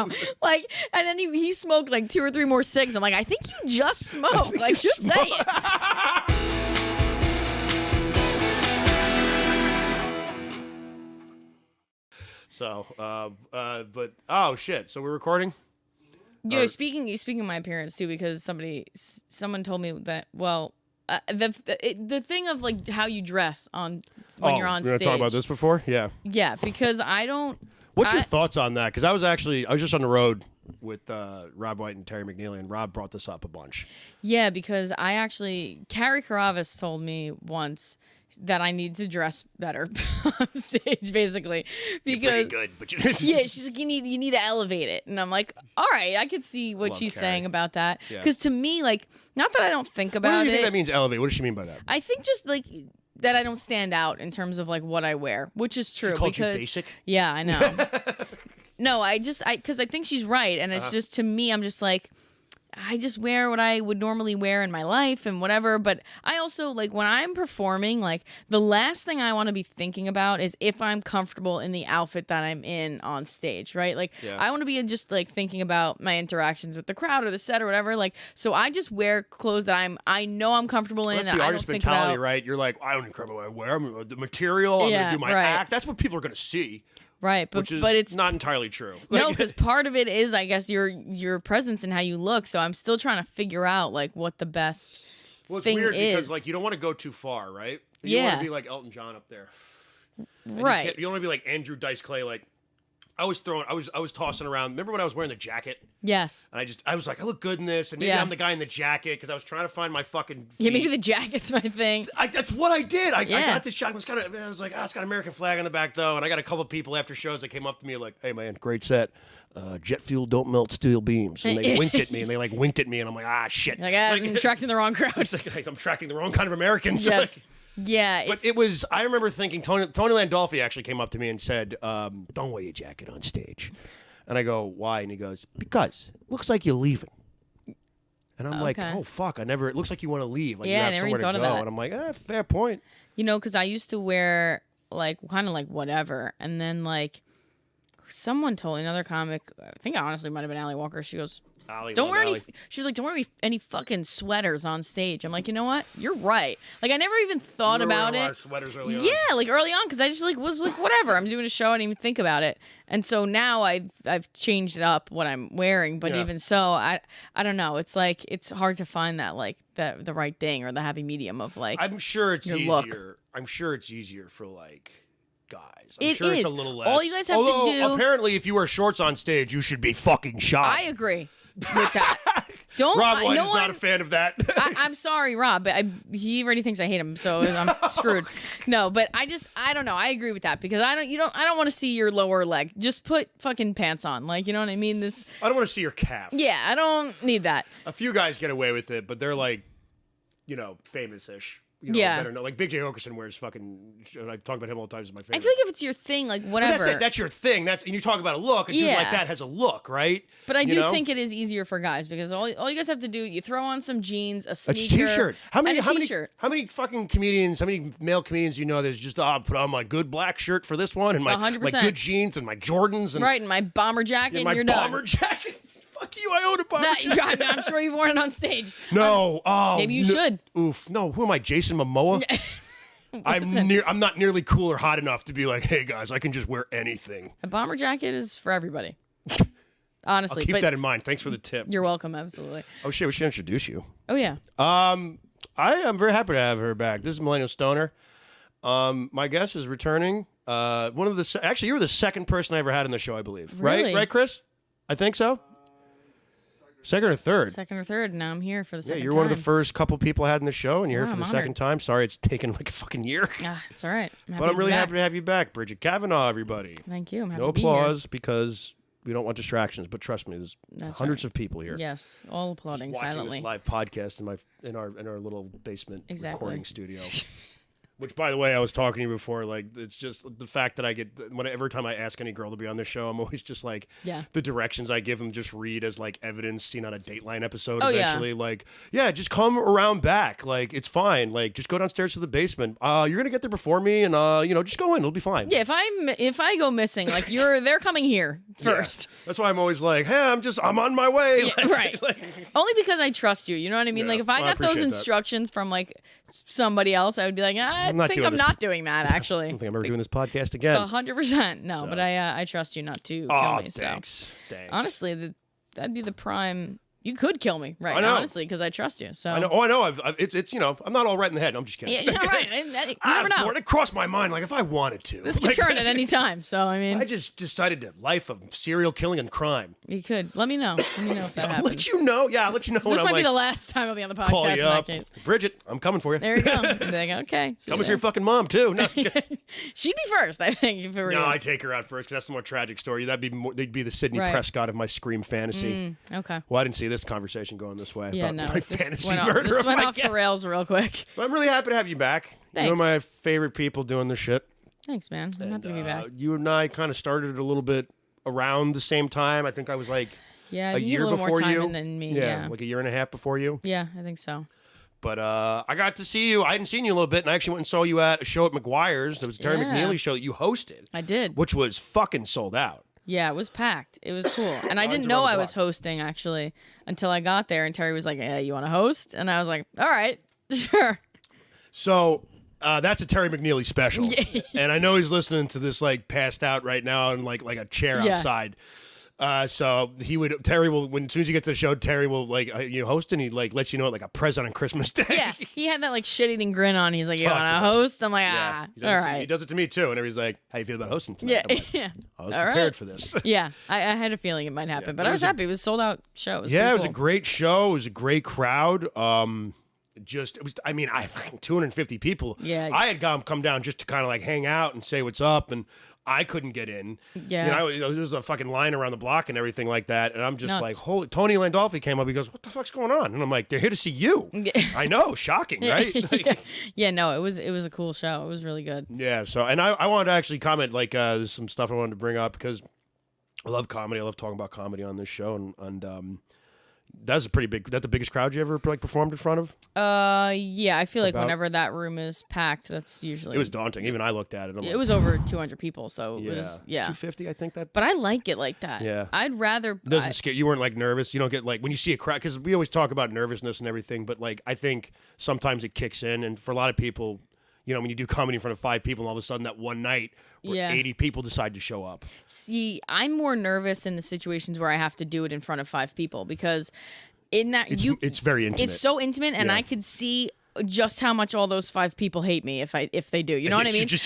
now. Like, and then he smoked like 2 or 3 more cigs. I'm like, I think you just smoked. Like, just say it. So, but oh shit! So we're recording. You know, speaking of my appearance too, because someone told me that. Well, the thing of like how you dress when you're on stage. We're gonna talk about this before, yeah. Yeah, because I don't. What's your thoughts on that? Because I was just on the road with Rob White and Terry McNeely, and Rob brought this up a bunch. Yeah, because Carrie Karavis told me once that I need to dress better on stage, basically. Because you're pretty good, but yeah, she's like, you need to elevate it, and I'm like, all right, I could see what she's saying about that. Because to me, like, not that I don't think about it. What do you think that means, elevate? What does she mean by that? I think just like that I don't stand out in terms of like what I wear, which is true. She called you basic? Yeah, I know. No, because I think she's right, and it's just, to me, I'm just like, I just wear what I would normally wear in my life and whatever. But I also, like, when I'm performing, like, the last thing I want to be thinking about is if I'm comfortable in the outfit that I'm in on stage, right? Like, I want to be just, like, thinking about my interactions with the crowd or the set or whatever. Like, so I just wear clothes that I know I'm comfortable in. Well, that's the artist mentality, right? You're like, I don't care what I wear. I'm the material. I'm going to do my act. That's what people are going to see. Right, but it's not entirely true. No, because part of it is, I guess, your presence and how you look. So I'm still trying to figure out like what the best it's thing weird is. Because like you don't want to go too far, right? You want to be like Elton John up there, right? You don't want to be like Andrew Dice Clay. Like I was tossing around. Remember when I was wearing the jacket? Yes. And I was like, I look good in this, and maybe I'm the guy in the jacket because I was trying to find my fucking feet. Yeah, maybe the jacket's my thing. That's what I did. I got this jacket. I was like, it's got an American flag on the back though, and I got a couple of people after shows that came up to me like, hey man, great set. Jet fuel don't melt steel beams, and they winked at me, and I'm like, shit. Like, I'm attracting the wrong crowd. Like, I'm attracting the wrong kind of Americans. Yes. Yeah, but it was. I remember thinking Tony Landolfi actually came up to me and said, "Don't wear your jacket on stage." And I go, "Why?" And he goes, "Because it looks like you're leaving." And I'm like, "Oh fuck! It looks like you want to leave. Like you have somewhere to go." And I'm like, "Fair point." You know, because I used to wear like kind of like whatever, and then like someone told me, another comic, I think it honestly might have been Allie Walker. She goes, don't wear any. She was like, don't wear any fucking sweaters on stage. I'm like, you know what? You're right. Like, I never even thought about it. A lot of sweaters early on. Yeah, like early on, because I just like was like, whatever. I'm doing a show. I didn't even think about it. And so now I've changed up what I'm wearing. But even so, I don't know. It's like it's hard to find that like the right thing or the happy medium of like. I'm sure it's easier. Look. I'm sure it's easier for like guys. It's a little less. All you guys have to do. Apparently, if you wear shorts on stage, you should be fucking shot. I agree with that. Rob White is not a fan of that. I'm sorry, Rob, but he already thinks I hate him, so I'm screwed. No, but I don't know. I agree with that because I don't want to see your lower leg. Just put fucking pants on, like, you know what I mean. I don't want to see your calf. Yeah, I don't need that. A few guys get away with it, but they're like, famous-ish. Better know. Like Big J. Okerson wears fucking. I talk about him all the time as my favorite. I feel like if it's your thing, like whatever. But that's it. That's your thing. And you talk about a look. A dude like that has a look, right? But I do think it is easier for guys because all you guys have to do, you throw on some jeans, a sneaker, t-shirt. How many fucking comedians? How many male comedians there's just put on my good black shirt for this one and my 100%. good jeans and my Jordans and and my bomber jacket. My and you're bomber done. jacket. Fuck you! I own a bomber jacket. I'm sure you've worn it on stage. No, maybe you should. Oof, no. Who am I, Jason Momoa? I'm not nearly cool or hot enough to be like, hey guys, I can just wear anything. A bomber jacket is for everybody. Honestly, I'll keep that in mind. Thanks for the tip. You're welcome. Absolutely. Oh shit, we should introduce you. Oh yeah. I am very happy to have her back. This is Millennial Stoner. My guest is returning. Actually, you were the second person I ever had on the show, I believe. Really? Right, Chris? I think so. Second or third? Second or third. Now I'm here for the second time. Yeah, you're one of the first couple people I had in the show, and you're here for the I'm honored. second time. Sorry it's taken like a fucking year. It's all right. But I'm really happy to have you back. Bridget Kavanagh, everybody. Thank you. I'm happy No to be here. applause because we don't want distractions, but trust me, there's hundreds of people here. Yes, all applauding just watching silently. This live podcast in our little basement recording studio. Which, by the way, I was talking to you before. Like, it's just the fact that I get every time I ask any girl to be on this show, I'm always just like, the directions I give them just read as like evidence seen on a Dateline episode. Eventually, like, just come around back. Like, it's fine. Like, just go downstairs to the basement. You're gonna get there before me, and just go in. It'll be fine. Yeah, if I go missing, like they're coming here first. Yeah. That's why I'm always like, hey, I'm on my way. Yeah, right. Only because I trust you. You know what I mean? Like, if I got those instructions from like somebody else, I would be like, I think I'm not doing that, actually. I don't think I'm ever doing this podcast again. 100%. No, but I trust you not to kill me. Thanks. So Thanks. Honestly, that'd be the prime. You could kill me right now, honestly, because I trust you. So I know. Oh, I know. It's I'm not all right in the head. I'm just kidding. Yeah, you're right. You never know. It crossed my mind, like if I wanted to. This could turn at any time. So I mean, I just decided to life of serial killing and crime. You could let me know. Let me know if that happens. I'll let you know. Yeah, I'll let you know. So this might be the last time I'll be on the podcast. Call you in up. That case. Bridget, I'm coming for you. There you go. Like, okay. Coming for your fucking mom too. No, she'd be first, I think. If it were I take her out first because that's the more tragic story. They'd be the Sidney Prescott of my Scream fantasy. Okay. Well, I didn't see this conversation going this way. Yeah, no. My fantasy murder. This went off the rails real quick. But I'm really happy to have you back. Thanks. You're my favorite people doing this shit. Thanks, man. I'm happy to be back. You and I kind of started a little bit around the same time. I think I was like a year little before more time you. Than me. Yeah, like a year and a half before you. Yeah, I think so. But I got to see you. I hadn't seen you in a little bit, and I actually went and saw you at a show at McGuire's. It was a Terry McNeely show that you hosted. I did. Which was fucking sold out. Yeah, it was packed. It was cool. And I didn't know I was hosting, actually, until I got there. And Terry was like, you want to host? And I was like, all right, sure. So that's a Terry McNeely special. And I know he's listening to this, like, passed out right now in, like a chair outside. So Terry will, as soon as you get to the show, Terry will host, and he like lets you know like a present on Christmas Day. Yeah, he had that like shit-eating grin on. He's like, you want to host? I'm like, all right. He does it to me too, and he's like, how you feel about hosting tonight? Yeah, I was prepared for this. Yeah, I had a feeling it might happen, but I was happy. It was a sold out show. It was it was a great show. It was a great crowd. I 250 people. Yeah, I had come down just to kind of like hang out and say what's up, and I couldn't get in. Yeah, there was a fucking line around the block and everything like that, and I'm just like, holy! Tony Landolfi came up. He goes, "What the fuck's going on?" And I'm like, "They're here to see you." I know, shocking, right? No, it was a cool show. It was really good. Yeah. So, and I wanted to actually comment there's some stuff I wanted to bring up because I love comedy. I love talking about comedy on this show, and that's a pretty big. That's the biggest crowd you ever like performed in front of. Yeah, I feel like whenever that room is packed, that's usually. It was daunting. Even I looked at it. It was over 200 people, so it was 250, I think that. But I like it like that. Yeah, I'd rather. It doesn't scare you. Weren't like nervous. You don't get like when you see a crowd because we always talk about nervousness and everything, but like I think sometimes it kicks in, and for a lot of people. When you do comedy in front of 5 people, and all of a sudden that one night where 80 people decide to show up. See, I'm more nervous in the situations where I have to do it in front of 5 people because in that it's very intimate. It's so intimate, and I could see just how much all those 5 people hate me if they do. You know what I mean? You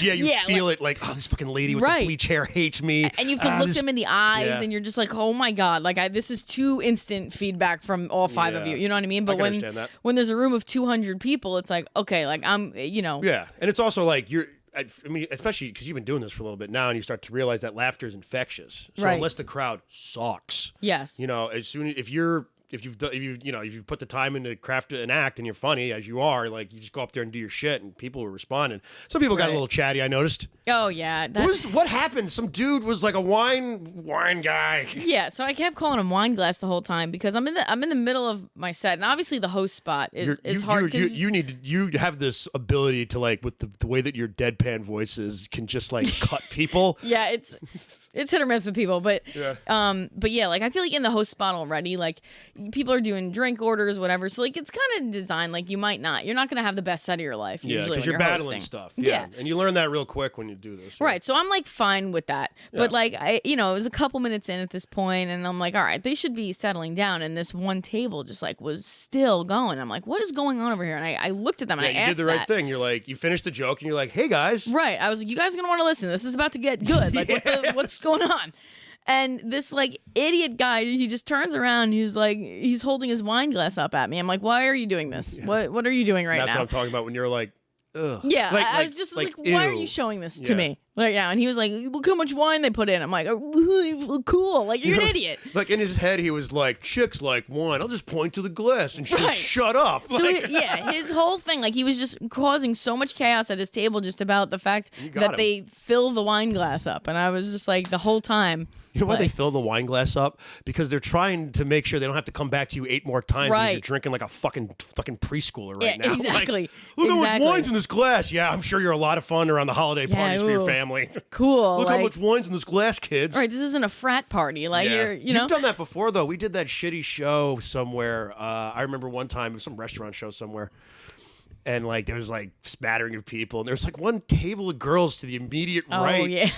feel it like, oh, this fucking lady with the bleach hair hates me. And you have to look them in the eyes, and you're just like, oh my God, like this is too instant feedback from all 5 of you. You know what I mean? But when there's a room of 200 people, it's like, okay, like I'm, Yeah, and it's also like I mean, especially because you've been doing this for a little bit now, and you start to realize that laughter is infectious. So unless the crowd sucks, yes, as soon if you've put the time into craft an act and you're funny as you are, like you just go up there and do your shit and people are responding. Some people got a little chatty, I noticed. Oh yeah. What happened? Some dude was like a wine guy. Yeah, so I kept calling him Wine Glass the whole time because I'm in the middle of my set, and obviously the host spot is hard because you have this ability to like with the way that your deadpan voice is can just like cut people. Yeah, it's hit or miss with people, but yeah, like I feel like in the host spot already, like people are doing drink orders, whatever. So like it's kind of designed like you're not going to have the best set of your life usually because you're battling hosting. Stuff. Yeah, and you learn that real quick when you do this. Right. So I'm like fine with that, but like it was a couple minutes in at this point, and I'm like, all right, they should be settling down, and this one table just like was still going. I'm like, what is going on over here? And I looked at them and I asked. You did the right thing. You're like, you finished the joke, and you're like, hey guys. Right. I was like, you guys are gonna want to listen. This is about to get good. Like, what's going on? And this like idiot guy, he just turns around. He's holding his wine glass up at me. I'm like, why are you doing this? Yeah. What are you doing right now? That's what I'm talking about when you're like, ugh. Yeah, I was just like, why are you showing this to me? Like, yeah, and he was like, look how much wine they put in. I'm like, oh, cool. Like, you're an idiot. Like, in his head, he was like, chicks like wine. I'll just point to the glass and she'll shut up. So, like, his whole thing, like, he was just causing so much chaos at his table just about the fact that they fill the wine glass up. And I was just like, the whole time. You know why they fill the wine glass up? Because they're trying to make sure they don't have to come back to you 8 more times because you're drinking like a fucking preschooler right now. Exactly. Like, look how much wine's in this glass. Yeah, I'm sure you're a lot of fun around the holiday parties for your family. Cool. Look how much wine's in this glass, kids. All right, this isn't a frat party. Like, You've done that before, though. We did that shitty show somewhere. I remember one time, it was some restaurant show somewhere. And, like, there was, like, smattering of people. And there was, like, one table of girls to the immediate right. Oh, yeah.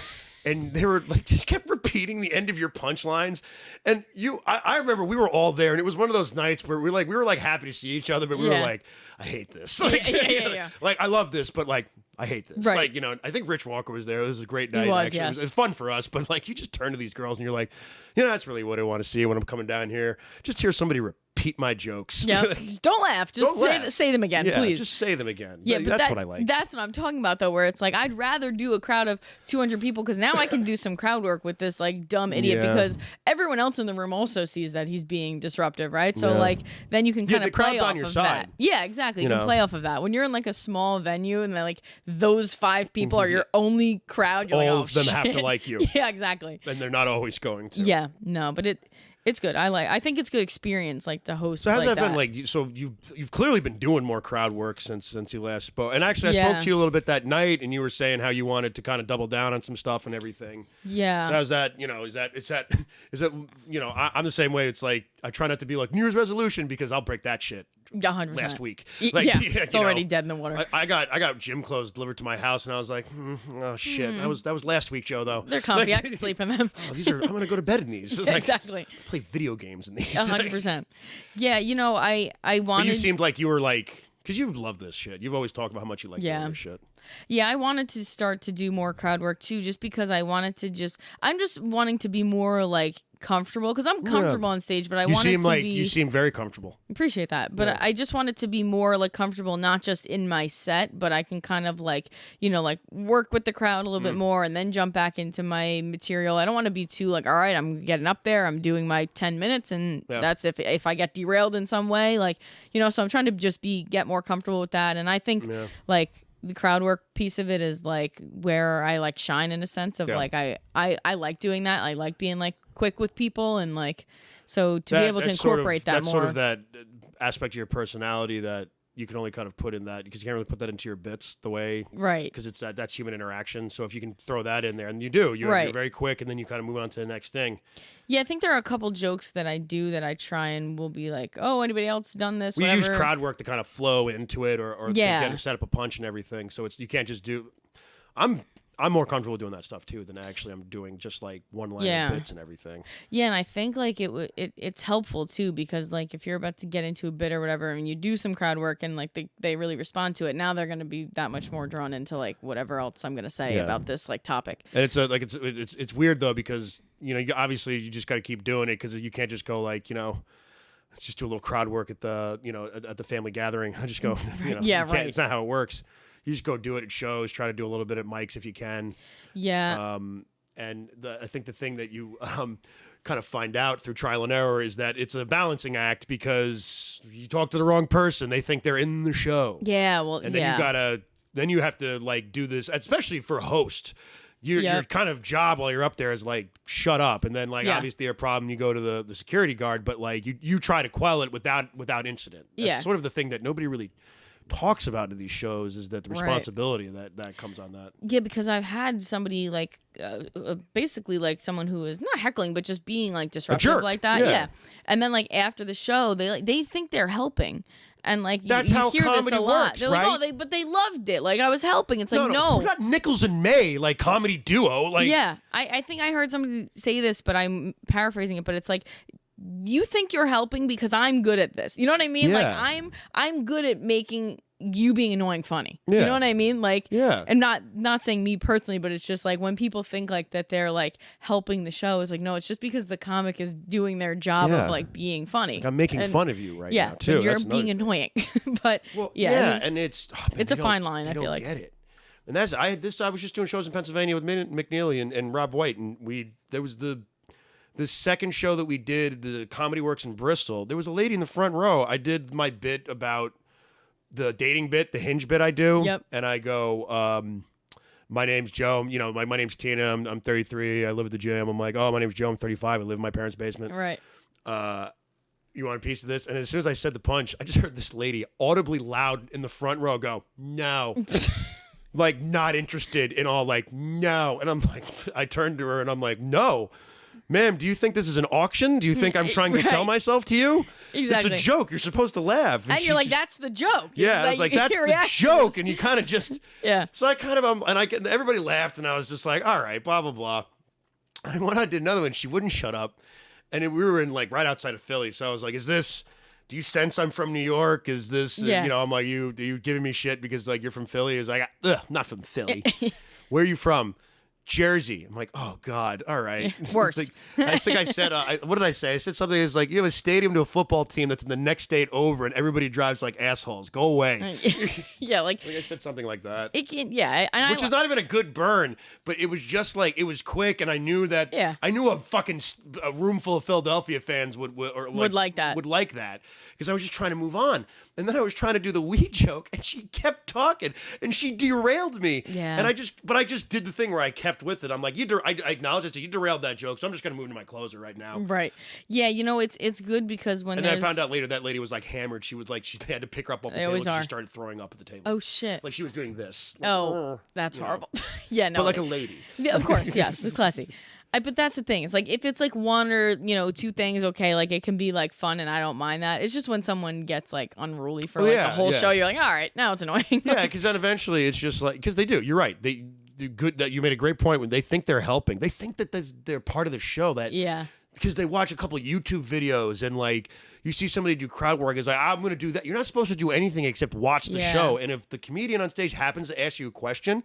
And they were like, just kept repeating the end of your punchlines. And I remember we were all there, and it was one of those nights where we were happy to see each other, but we were like, I hate this. Like, yeah. Like, I love this, but like, I hate this. Right. Like, I think Rich Walker was there. It was a great night. Yes. It was fun for us, but like, you just turn to these girls and you're like, that's really what I want to see when I'm coming down here. Just hear somebody repeat my jokes. Yeah, just don't laugh. Just say them again, please. Just say them again. Yeah, but that's what I like. That's what I'm talking about, though, where it's like, I'd rather do a crowd of 200 people because now I can do some crowd work with this like dumb idiot because everyone else in the room also sees that he's being disruptive, right? So like, then you can kind of play off of that. Yeah, exactly. You can play off of that. When you're in like a small venue and like those 5 people are your only crowd, you're all like, of them have to like you. Yeah, exactly. And they're not always going to. Yeah, no, but it's good. I think it's good experience, like to host. So how's like that been like? So you've clearly been doing more crowd work since you last spoke. And actually, I spoke to you a little bit that night, and you were saying how you wanted to kind of double down on some stuff and everything. Yeah. So how's that? Is that I'm the same way. It's like I try not to be like New Year's resolution because I'll break that shit. 100%. Last week. Like, it's already dead in the water. I got gym clothes delivered to my house, and I was like, oh shit, that was last week, Joe. Though they're comfy. I can sleep in them. I'm gonna go to bed in these. Exactly. Like, play video games in these. 100%. Yeah, I wanted. But you seemed like you were like, because you love this shit. You've always talked about how much you like doing this shit. Yeah, I wanted to start to do more crowd work too, just because I'm just wanting to be more like comfortable because I'm comfortable on stage, but you seem very comfortable. Appreciate that, but I just wanted to be more like comfortable, not just in my set, but I can kind of like like work with the crowd a little bit more, and then jump back into my material. I don't want to be too like, all right, I'm getting up there, I'm doing my 10 minutes, and that's if I get derailed in some way, like So I'm trying to just get more comfortable with that, and I think like. The crowd work piece of it is like where I like shine in a sense of like I like doing that. I like being like quick with people and like so to be able to incorporate that more. That's sort of that aspect of your personality that you can only kind of put in that because you can't really put that into your bits the way because it's that's human interaction. So if you can throw that in there, and you're very quick, and then you kind of move on to the next thing. Yeah, I think there are a couple jokes that I do that I try and will be like, oh, anybody else done this? We use crowd work to kind of flow into it, or to get to set up a punch and everything. So you can't just do. I'm more comfortable doing that stuff too than actually I'm doing just like one-liner bits and everything. Yeah, and I think like it's helpful too because like if you're about to get into a bit or whatever and you do some crowd work and like they really respond to it, now they're going to be that much more drawn into like whatever else I'm going to say about this like topic. And it's weird though because obviously you just got to keep doing it because you can't just go like just do a little crowd work at the at the family gathering. I just go It's not how it works. You just go do it at shows, try to do a little bit at mics if you can. Yeah. And I think the thing that you kind of find out through trial and error is that it's a balancing act because you talk to the wrong person, they think they're in the show. Yeah, well, and then you have to like do this, especially for a host. Your kind of job while you're up there is like shut up, and then like obviously a problem, you go to the security guard, but like you try to quell it without incident. That's sort of the thing that nobody really talks about in these shows is that the responsibility that comes on that. Yeah, because I've had somebody like basically like someone who is not heckling but just being like disruptive like that. Yeah. And then like after the show they think they're helping. And like you hear this a lot. Works, they're right? like, but they loved it. Like I was helping. It's like no. We're not Nichols and May, like comedy duo. Like I think I heard somebody say this, but I'm paraphrasing it. But it's like you think you're helping because I'm good at this. You know what I mean? Yeah. Like I'm good at making you being annoying funny. You know what I mean? Like and not saying me personally, but it's just like when people think like that they're like helping the show, it's like no, it's just because the comic is doing their job of like being funny. Like I'm making fun of you right now too. And you're being annoying. But and it's it's a fine line, I feel like. Get it. And I was just doing shows in Pennsylvania with McNeely and Rob White, and there was the second show that we did, the Comedy Works in Bristol. There was a lady in the front row. I did my bit about the dating bit, the hinge bit I do. Yep. And I go, my name's Joe. My name's Tina. I'm 33. I live at the gym. I'm like, oh, my name's Joe. I'm 35. I live in my parents' basement. Right. You want a piece of this? And as soon as I said the punch, I just heard this lady audibly loud in the front row go, no. Like, not interested in all, like, no. And I'm like, I turned to her and I'm like, no. Ma'am, do you think this is an auction? Do you think I'm trying to sell myself to you? Exactly. It's a joke. You're supposed to laugh. And you're like, that's the joke. Yeah, I was like, that's the joke. And you kind of just... Yeah. So I kind of... everybody laughed, and I was just like, all right, blah, blah, blah. And when I did another one, she wouldn't shut up. And then we were in, like, right outside of Philly. So I was like, is this... Do you sense I'm from New York? Is this... I'm like, you giving me shit because, like, you're from Philly? Is like, not from Philly. Where are you from? Jersey. I'm like, oh God, all right. Worse. I think I said, what did I say? I said something that's like, you have a stadium to a football team that's in the next state over, and everybody drives like assholes. Go away. Yeah, like I said something like that. It can, yeah, which is not even a good burn, but it was just like it was quick, and I knew that. Yeah. I knew a room full of Philadelphia fans would like that because I was just trying to move on, and then I was trying to do the weed joke, and she kept talking, and she derailed me. Yeah. And I just did the thing where I kept with it. I'm like, I acknowledge it. You derailed that joke, so I'm just gonna move to my closer right now. Right. Yeah. It's good because when then I found out later that lady was like hammered. She was like she had to pick her up off the table. She started throwing up at the table. Oh shit. Like she was doing this. Like, oh, that's horrible. Yeah. No. But like a lady. Yeah, of course. Yes. It's classy. But that's the thing. It's like if it's like one or two things, okay, like it can be like fun and I don't mind that. It's just when someone gets like unruly for the whole show, you're like, all right, now it's annoying. Yeah, because then eventually it's just like because they do. You're right. They do good. That you made a great point when they think they're helping. They think that they're part of the show. That because they watch a couple of YouTube videos and like you see somebody do crowd work. It's like I'm going to do that. You're not supposed to do anything except watch the show. And if the comedian on stage happens to ask you a question.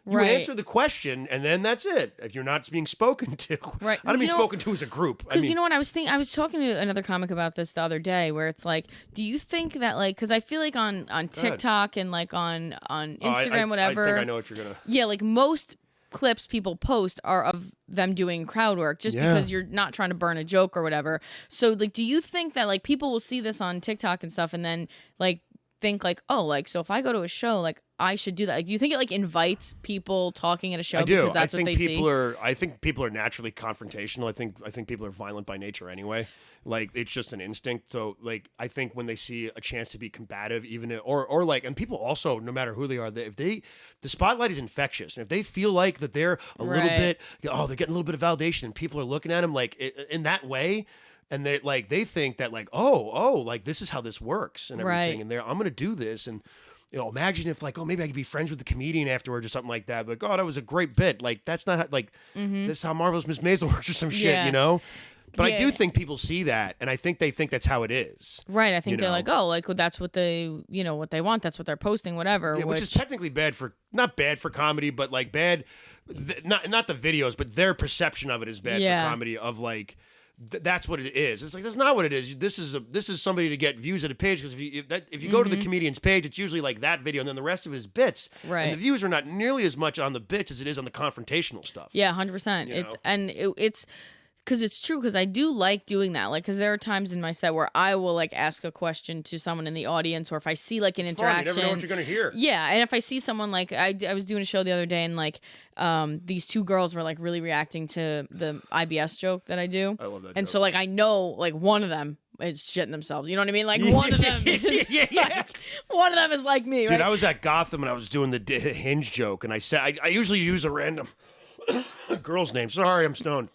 You answer the question, and then that's it. If you're not being spoken to, right? I don't mean spoken to as a group. Because you know what I was thinking. I was talking to another comic about this the other day, where it's like, do you think that like, because I feel like on TikTok and like on Instagram, whatever. I think I know what you're gonna. Yeah, like most clips people post are of them doing crowd work, just because you're not trying to burn a joke or whatever. So like, do you think that like people will see this on TikTok and stuff, and then like think like, oh, like so if I go to a show, like I should do that. Like, do you think it like invites people talking at a show? I do. Because that's what they see? I think people are naturally confrontational. I think people are violent by nature anyway. Like it's just an instinct. So like I think when they see a chance to be combative, even or like, and people also, no matter who they are, the spotlight is infectious, and if they feel like that they're a little bit, they're getting a little bit of validation, and people are looking at them like in that way. And they think that like, oh, like this is how this works and everything. And I'm going to do this. And, imagine if like, oh, maybe I could be friends with the comedian afterwards or something like that. Like, oh, that was a great bit. Like, that's not how, like, this is how Marvelous Miss Maisel works or some shit, But I do think people see that. And I think they think that's how it is. Right. I think they're like, oh, like, well, that's what they, what they want. That's what they're posting, whatever. Yeah, which is technically not bad for comedy, but like bad, not the videos, but their perception of it is bad for comedy of like, that's what it is. It's like that's not what it is. This is somebody to get views at a page because if you go to the comedian's page, it's usually like that video, and then the rest of it is bits. Right. And the views are not nearly as much on the bits as it is on the confrontational stuff. Yeah, 100%. It's because it's true, because I do like doing that. Like, because there are times in my set where I will like ask a question to someone in the audience, or if I see like an interaction. You never know what you're gonna hear. Yeah, and if I see someone like I was doing a show the other day, and like these two girls were like really reacting to the IBS joke that I do. I love that. And joke. so like I know like one of them is shitting themselves. You know what I mean? Like one of them is like, one of them is like me. Dude, right? I was at Gotham and I was doing the hinge joke, and I said I usually use a random girl's name. Sorry, I'm stoned.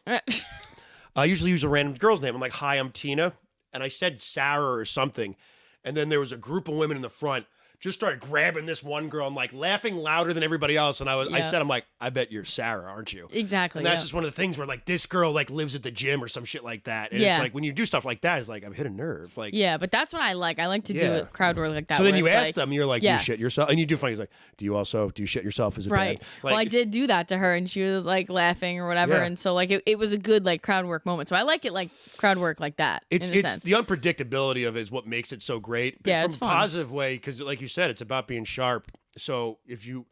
I usually use a random girl's name. I'm like, hi, I'm Tina. And I said Sarah or something. And then there was a group of women in the front just started grabbing this one girl. I'm like laughing louder than everybody else. And I said, I'm like, I bet you're Sarah, aren't you? Exactly. And that's just one of the things where like this girl like lives at the gym or some shit like that. And it's like when you do stuff like that, it's like I've hit a nerve. Like but that's what I like. I like to do it crowd work like that. So then you ask them, you're like, yes. do you shit yourself? And you do funny. He's like, do you shit yourself? Is it right? bad? Like, well, I did do that to her, and she was like laughing or whatever. And so like it was a good like crowd work moment. So I like it like crowd work like that. It's sense. The unpredictability of it is what makes it so great. But Yeah, from it's a fun. positive way, because like you said, it's about being sharp. So if you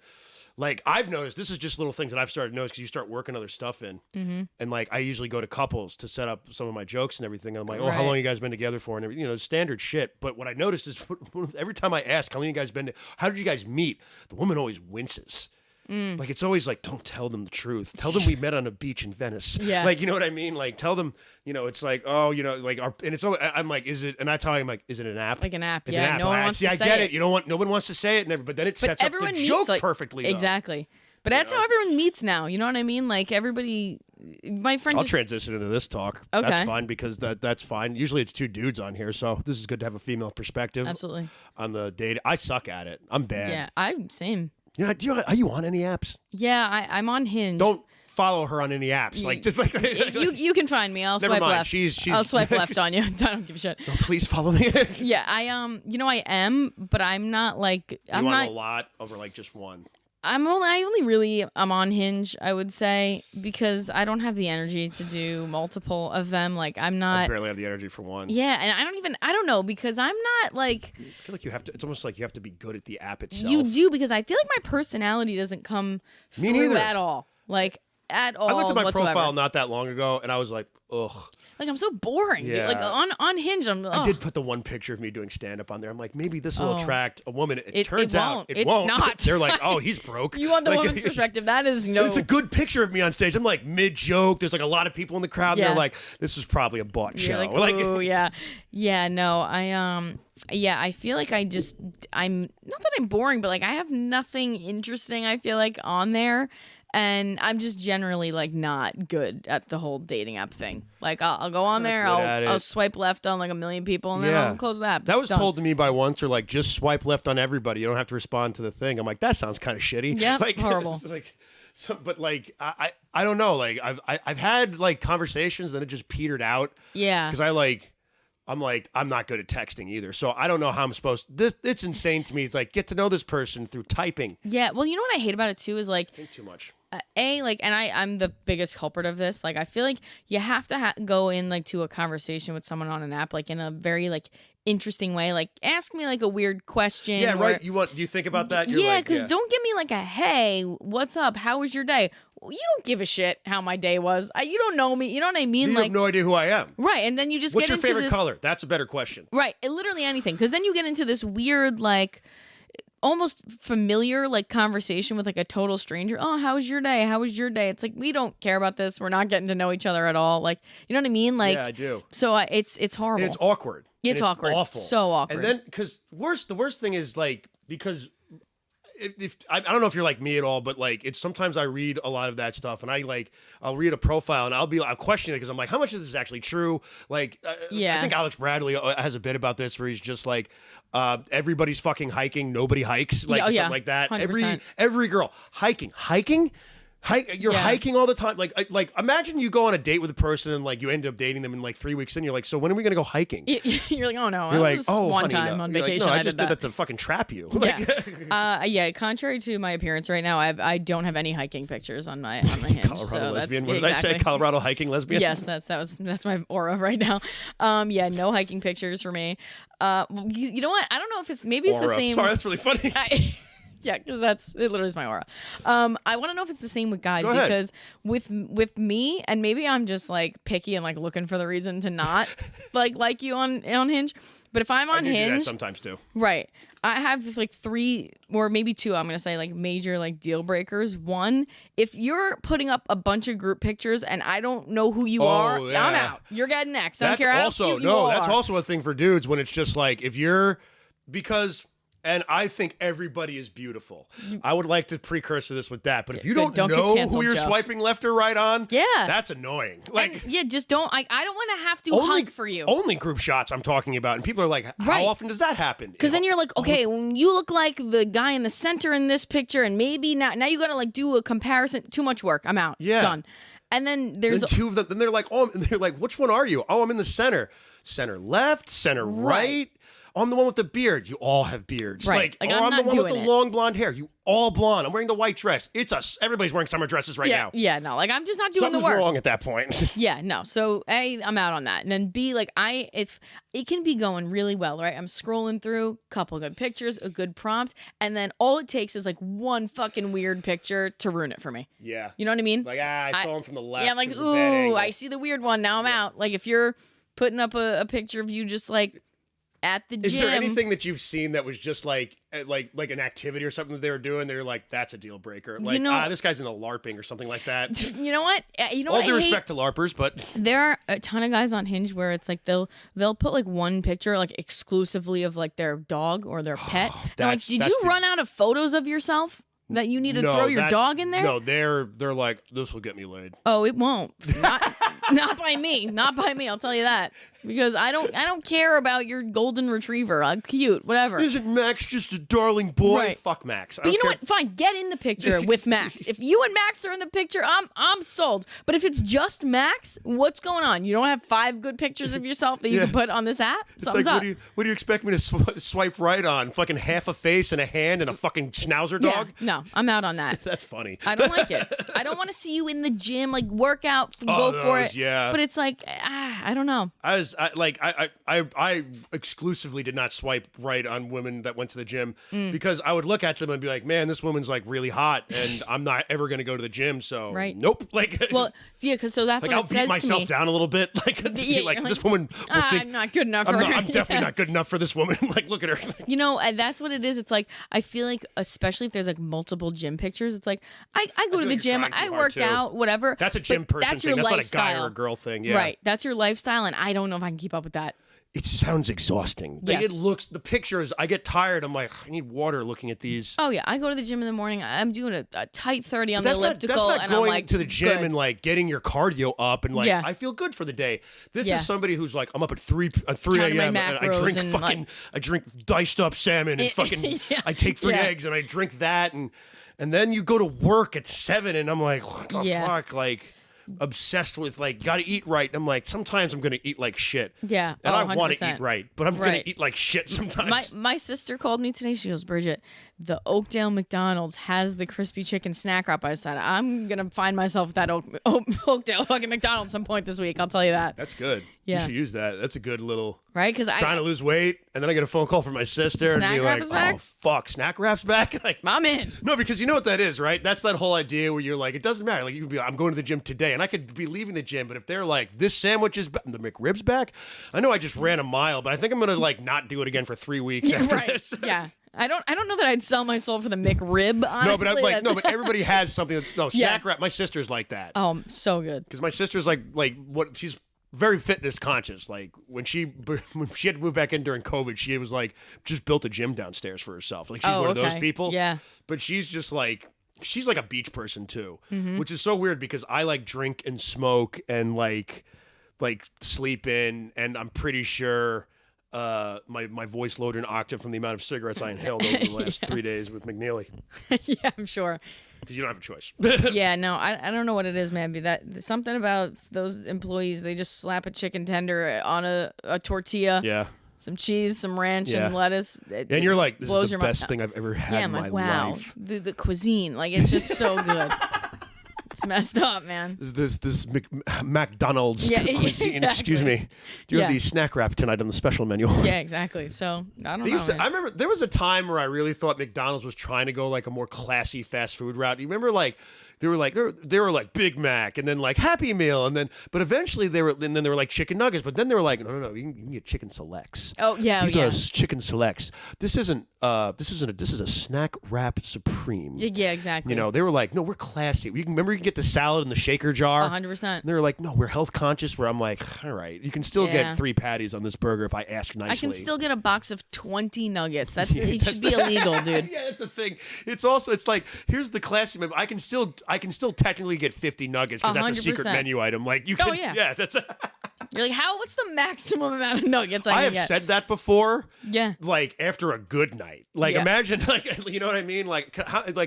like I've noticed, this is just little things that I've started to notice because you start working other stuff in. And like I usually go to couples to set up some of my jokes and everything. I'm like, oh, how long you guys been together for? And everything, standard shit. But what I noticed is every time I ask, how long you guys been, how did you guys meet? The woman always winces. Like it's always like, don't tell them the truth. Tell them we met on a beach in Venice. Yeah. Like, you know what I mean? Like tell them, it's like, oh, like and it's always, I'm like, is it? And I tell him like, is it an app? Like an app. It's yeah. an app. No one wants to say I get it. No one wants to say it. But then it sets up the joke perfectly. Exactly. But that's how everyone meets now. You know what I mean? Like everybody, my friend. I'll transition into this talk. Okay. That's fine because that's fine. Usually it's two dudes on here, so this is good to have a female perspective. Absolutely. On the date, I suck at it. I'm bad. Yeah, I'm same. Are you on any apps? Yeah, I'm on Hinge. Don't follow her on any apps. Like just like you can find me. I'll Never swipe mind. left. She's I'll swipe left on you. I don't give a shit. No, please follow me. Yeah, I I am, but I'm not like I'm want not a lot over like just one. I only really I'm on Hinge, I would say, because I don't have the energy to do multiple of them. Like I barely have the energy for one. Yeah, and I don't know because I'm not like I feel like you have to. It's almost like you have to be good at the app itself. You do because I feel like my personality doesn't come through at all. Like at all. I looked at my whatsoever. profile not that long ago, and I was like, ugh. Like I'm so boring. Yeah. Dude. Like on Hinge, I did put the one picture of me doing stand up on there. I'm like, maybe this will attract a woman. It turns out it it's won't. Not. They're like, oh, he's broke. You want the woman's perspective? That is no. It's a good picture of me on stage. I'm like mid joke. There's like a lot of people in the crowd. Yeah. And they're like, this was probably a bought show. Like, oh yeah, yeah. No, I feel like I'm not that I'm boring, but like I have nothing interesting. I feel like on there. And I'm just generally like not good at the whole dating app thing. Like I'll go on there, I'll swipe left on like a million people, and then I'll close the app. That was Done. told to me by once, or like just swipe left on everybody. You don't have to respond to the thing. I'm like, that sounds kind of shitty. Yeah, like, horrible. Like, so, but like I don't know. Like I've had like conversations, and it just petered out. Yeah, because I'm not good at texting either. So I don't know how I'm supposed to. It's insane to me. It's like, get to know this person through typing. Yeah, well, you know what I hate about it too is like think too much. I'm the biggest culprit of this. Like, I feel like you have to go in like to a conversation with someone on an app, like in a very like interesting way. Like, ask me like a weird question. Yeah, right. Do you think about that? You're because don't give me like a hey, what's up? How was your day? You don't give a shit how my day was. You don't know me. You know what I mean? You have no idea who I am. Right, and then you just what's get your into favorite this, color? That's a better question. Right, literally anything. Because then you get into this weird like almost familiar like conversation with like a total stranger. Oh, how was your day? How was your day? It's like, we don't care about this. We're not getting to know each other at all. Like, you know what I mean? Like, yeah, I do. So it's horrible. And it's awkward. It's awkward. Awful. So awkward. And then because the worst thing is like because. If I don't know if you're like me at all, but like it's sometimes I read a lot of that stuff and I'll read a profile and I'll question it because I'm like, how much of this is actually true? Like, I think Alex Bradley has a bit about this where he's just like, everybody's fucking hiking, nobody hikes, like something like that. 100%. Every girl hiking. You're hiking all the time. Like imagine you go on a date with a person and like you end up dating them in like 3 weeks and you're like, so when are we gonna go hiking? You're like, oh no, you're like, oh, one honey, time no. on You're vacation. Like, no, I just did that to fucking trap you. Yeah. Contrary to my appearance right now, I don't have any hiking pictures on my Hinge. Colorado lesbian. What did I say? Colorado hiking lesbian. Yes, that's my aura right now. No hiking pictures for me. You know what? I don't know if it's maybe it's the same. Sorry, that's really funny. Yeah, because it literally is my aura. I want to know if it's the same with guys because with me, and maybe I'm just like picky and like looking for the reason to not like you on Hinge. But if I'm on Hinge, do that sometimes too. Right, I have like 3 or maybe 2. I'm gonna say like major like deal breakers. One, if you're putting up a bunch of group pictures and I don't know who you are, yeah. I'm out. You're getting next. I don't care how cute you are. That's also a thing for dudes when it's just like if you're because. And I think everybody is beautiful. I would like to precursor this with that. But if you don't know who you're swiping left or right on, that's annoying. Like, just don't. I don't want to have to hug for you. Only group shots I'm talking about. And people are like, how often does that happen? Because then you're like, okay, you look like the guy in the center in this picture. And maybe now you got to like do a comparison. Too much work. I'm out. Yeah. Done. And then there's 2 of them. Then they're like, which one are you? Oh, I'm in the center. Center left, center right. I'm the one with the beard. You all have beards. Right. Like I'm I'm the not one with the doing it. long blonde hair. You all blonde. I'm wearing the white dress. Everybody's wearing summer dresses right now. Yeah, no, like I'm just not doing Something's the work. wrong at that point. Yeah, no. So A, I'm out on that. And then B, like if it can be going really well, right? I'm scrolling through, couple good pictures, a good prompt, and then all it takes is like one fucking weird picture to ruin it for me. Yeah. You know what I mean? Like, I saw him from the left. Yeah, I'm like, It was a bad ooh, angle. I see the weird one. Now I'm out. Like if you're putting up a picture of you just like at the gym. Is there anything that you've seen that was just like an activity or something that they were doing? They're like, that's a deal breaker. Like, this guy's into LARPing or something like that. You know what? All due respect to LARPers, but there are a ton of guys on Hinge where it's like they'll put like one picture like exclusively of like their dog or their pet. And like, did you run out of photos of yourself that you need to throw your dog in there? No, they're like, this will get me laid. Oh, it won't. Not by me. Not by me. I'll tell you that. Because I don't care about your golden retriever. I'm cute, whatever. Isn't Max just a darling boy? Right. Fuck Max. But you know what? Fine, get in the picture with Max. If you and Max are in the picture, I'm sold. But if it's just Max, what's going on? You don't have 5 good pictures of yourself that you can put on this app? It's Something's like, up. what do you expect me to swipe right on? Fucking half a face and a hand and a fucking schnauzer dog? Yeah, no, I'm out on that. That's funny. I don't like it. I don't want to see you in the gym, like work out, go for it. Yeah. But it's like, I don't know. I exclusively did not swipe right on women that went to the gym because I would look at them and be like, man, this woman's like really hot and I'm not ever going to go to the gym. So nope. Like, well, yeah, because so that's like what I'll it says beat myself to me. down a little bit. Like, like this woman will think I'm not good enough for her. I'm definitely not good enough for this woman. Like, look at her. You know, that's what it is. It's like, I feel like, especially if there's like multiple gym pictures, it's like, I go to the gym, I work out, whatever. That's a gym but person that's thing. your That's lifestyle. not a guy or a girl thing. Yeah. Right. That's your lifestyle, and I don't know if I can keep up with that. It sounds exhausting. Like, Yes. it looks, the pictures, I get tired. I'm like, I need water looking at these. Oh, yeah. I go to the gym in the morning. I'm doing a tight 30 on the That's elliptical. not and going I'm like, to the gym good. and like getting your cardio up and like I feel good for the day. This is somebody who's like, I'm up at 3 Counting my a.m. and I drink macros fucking and, I drink diced up salmon and fucking I take 3 eggs and I drink that and then you go to work at 7 and I'm like, what the fuck? Like, obsessed with like gotta eat right. And I'm like, sometimes I'm gonna eat like shit. Yeah. And I want 100%. to eat right, but I'm gonna eat like shit sometimes. My sister called me today. She goes, Bridget, the Oakdale McDonald's has the crispy chicken snack wrap. I said, I'm gonna find myself at that Oakdale fucking McDonald's some point this week. I'll tell you that. That's good. Yeah. You should use that. That's a good little Right? Because trying to lose weight, and then I get a phone call from my sister and Snack be wrap like, is back? "Oh fuck, snack wrap's back!" Like, I'm in. no, because you know what that is, right? That's that whole idea where you're like, it doesn't matter. Like, you can be, like, I'm going to the gym today, and I could be leaving the gym, but if they're like, this sandwich is back, the McRib's back, I know I just ran a mile, but I think I'm gonna like not do it again for 3 weeks after this. Yeah. I don't know that I'd sell my soul for the McRib, honestly. No, but I'm like, no, but everybody has something. No, snack Yes. wrap. My sister's like that. Oh, so good. Because my sister's like what she's very fitness conscious. Like when she had to move back in during COVID, she was like just built a gym downstairs for herself. Like she's one of those people. Yeah. But she's just like she's like a beach person too, Mm-hmm. which is so weird because I like drink and smoke and like sleep in, and I'm pretty sure. My voice lowered an octave from the amount of cigarettes I inhaled over the last 3 days with McNeely. Yeah, I'm sure. Because you don't have a choice. Yeah, no, I don't know what it is, man. But that something about those employees, they just slap a chicken tender on a tortilla, Yeah. some cheese, some ranch, Yeah. and lettuce. And you're like, this blows is the your best mind. thing I've ever had Yeah, in I'm my like, wow, life. the cuisine, like it's just so good. It's messed up, man. This McDonald's Yeah, cuisine. exactly. Excuse me. Do you have Yeah. the snack wrap tonight on the special menu? Yeah, exactly. So I don't know. I remember there was a time where I really thought McDonald's was trying to go like a more classy fast food route. You remember like they were like Big Mac and then like Happy Meal and then but eventually they were like chicken nuggets, but then they were like no you can get chicken selects. Oh yeah, These yeah. are chicken selects. This is a snack wrap supreme. Yeah, exactly. You know, they were like, no, we're classy. You can get the salad in the shaker jar. 100%. And they were like, no, we're health conscious. Where I'm like, all right, you can still Yeah. get 3 patties on this burger if I ask nicely. I can still get a box of 20 nuggets. It should be illegal, dude. Yeah, that's the thing. It's like here's the classy. I can still technically get 50 nuggets because that's a secret 100%. menu item. Like you can. Oh, yeah. Yeah, that's. You're like, what's the maximum amount of nuggets I can have get? said that before. Yeah. Like after a good night. Like Yeah. imagine like you know what I mean? Like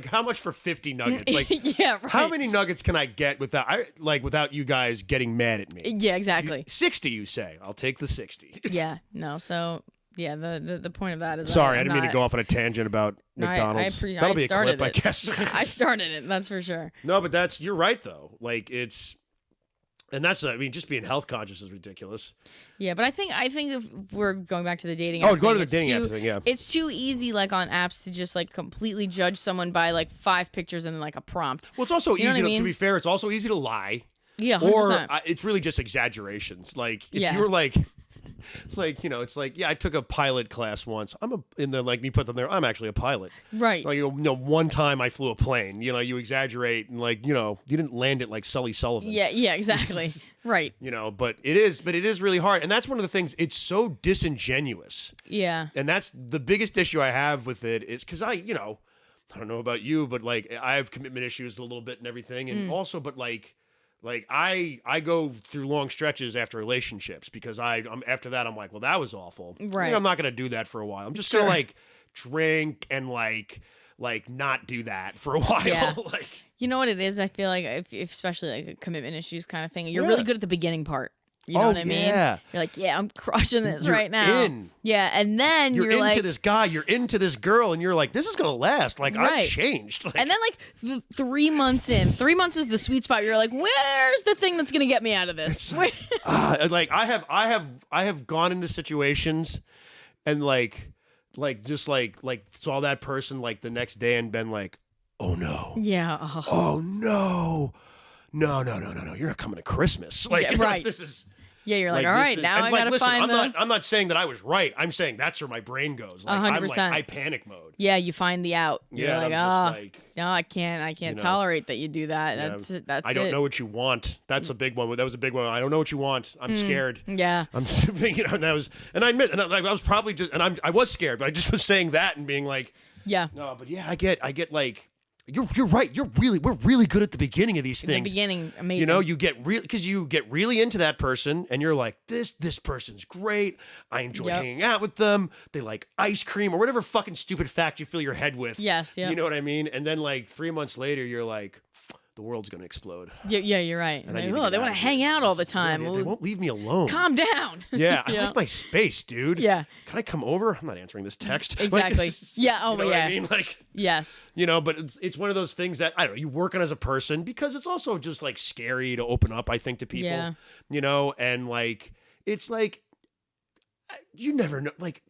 how much for 50 nuggets? Like Yeah, right. how many nuggets can I get without you guys getting mad at me? Yeah, exactly. 60, you say. I'll take the 60. Yeah, no. So Yeah, the point of that is sorry, I didn't mean to go off on a tangent about McDonald's. That'll be a clip, I guess. I started it, that's for sure. No, but you're right though. Like and that's, I mean, just being health conscious is ridiculous. Yeah, but I think if we're going back to the dating app. Oh, go to the dating app thing, yeah. It's too easy, like, on apps to just, like, completely judge someone by, like, 5 pictures and, like, a prompt. Well, it's also easy, to be fair, it's also easy to lie. Yeah, 100%. Or it's really just exaggerations. Like, if you were like... Like, you know, it's like, yeah, I took a pilot class once. You put them there, I'm actually a pilot. Right. Like, you know, one time I flew a plane. You know, you exaggerate and, like, you know, you didn't land it like Sully Sullivan. Yeah, exactly. Right. You know, but it is really hard. And that's one of the things, it's so disingenuous. Yeah. And that's the biggest issue I have with it is because I don't know about you, but, like, I have commitment issues a little bit and everything. And also, but, like I go through long stretches after relationships because I'm after that I'm like, well, that was awful. Right. I'm not gonna do that for a while. I'm just gonna like drink and like not do that for a while. Yeah. Like, you know what it is? I feel like if especially like a commitment issues kind of thing, you're really good at the beginning part. You know what I mean? Yeah. You're like, yeah, I'm crushing this You're right now. in. Yeah, and then you're into like, this guy, you're into this girl, and you're like, this is gonna last. Like, right. I've changed. Like, and then like 3 months in, 3 months is the sweet spot. You're like, where's the thing that's gonna get me out of this? like I have gone into situations, and like saw that person like the next day and been like, oh no, yeah, oh no, you're not coming to Christmas. Like, yeah, right. This is. Yeah, you're like, all right, now I gotta find I'm not saying that I was right. I'm saying that's where my brain goes. Like, 100%. I'm like, I panic mode. Yeah, you find the out. You're Yeah, like, I'm just like, no, I can't tolerate that you do that. That's it. I don't know what you want. That's a big one. That was a big one. I don't know what you want. I'm scared. Yeah. I'm, and I admit, and I was probably just, and I was scared, but I just was saying that and being like, yeah. No, but yeah, I get like. You're right. We're really good at the beginning of these things. In the beginning, amazing. You know, you get really into that person, and you're like, this person's great. I enjoy hanging out with them. They like ice cream or whatever fucking stupid fact you fill your head with. Yes, yeah. You know what I mean? And then like 3 months later, you're like, the world's gonna explode. Yeah, you're right. And like, they want to hang out all the time. They won't leave me alone. Calm down. Yeah, I like my space, dude. Yeah. Can I come over? I'm not answering this text. Exactly. Yeah. Oh, you know yeah. What I mean, like. Yes. You know, but it's one of those things that, I don't know, you work on as a person because it's also just like scary to open up, I think, to people. Yeah. You know, and like, it's like, you never know. Like,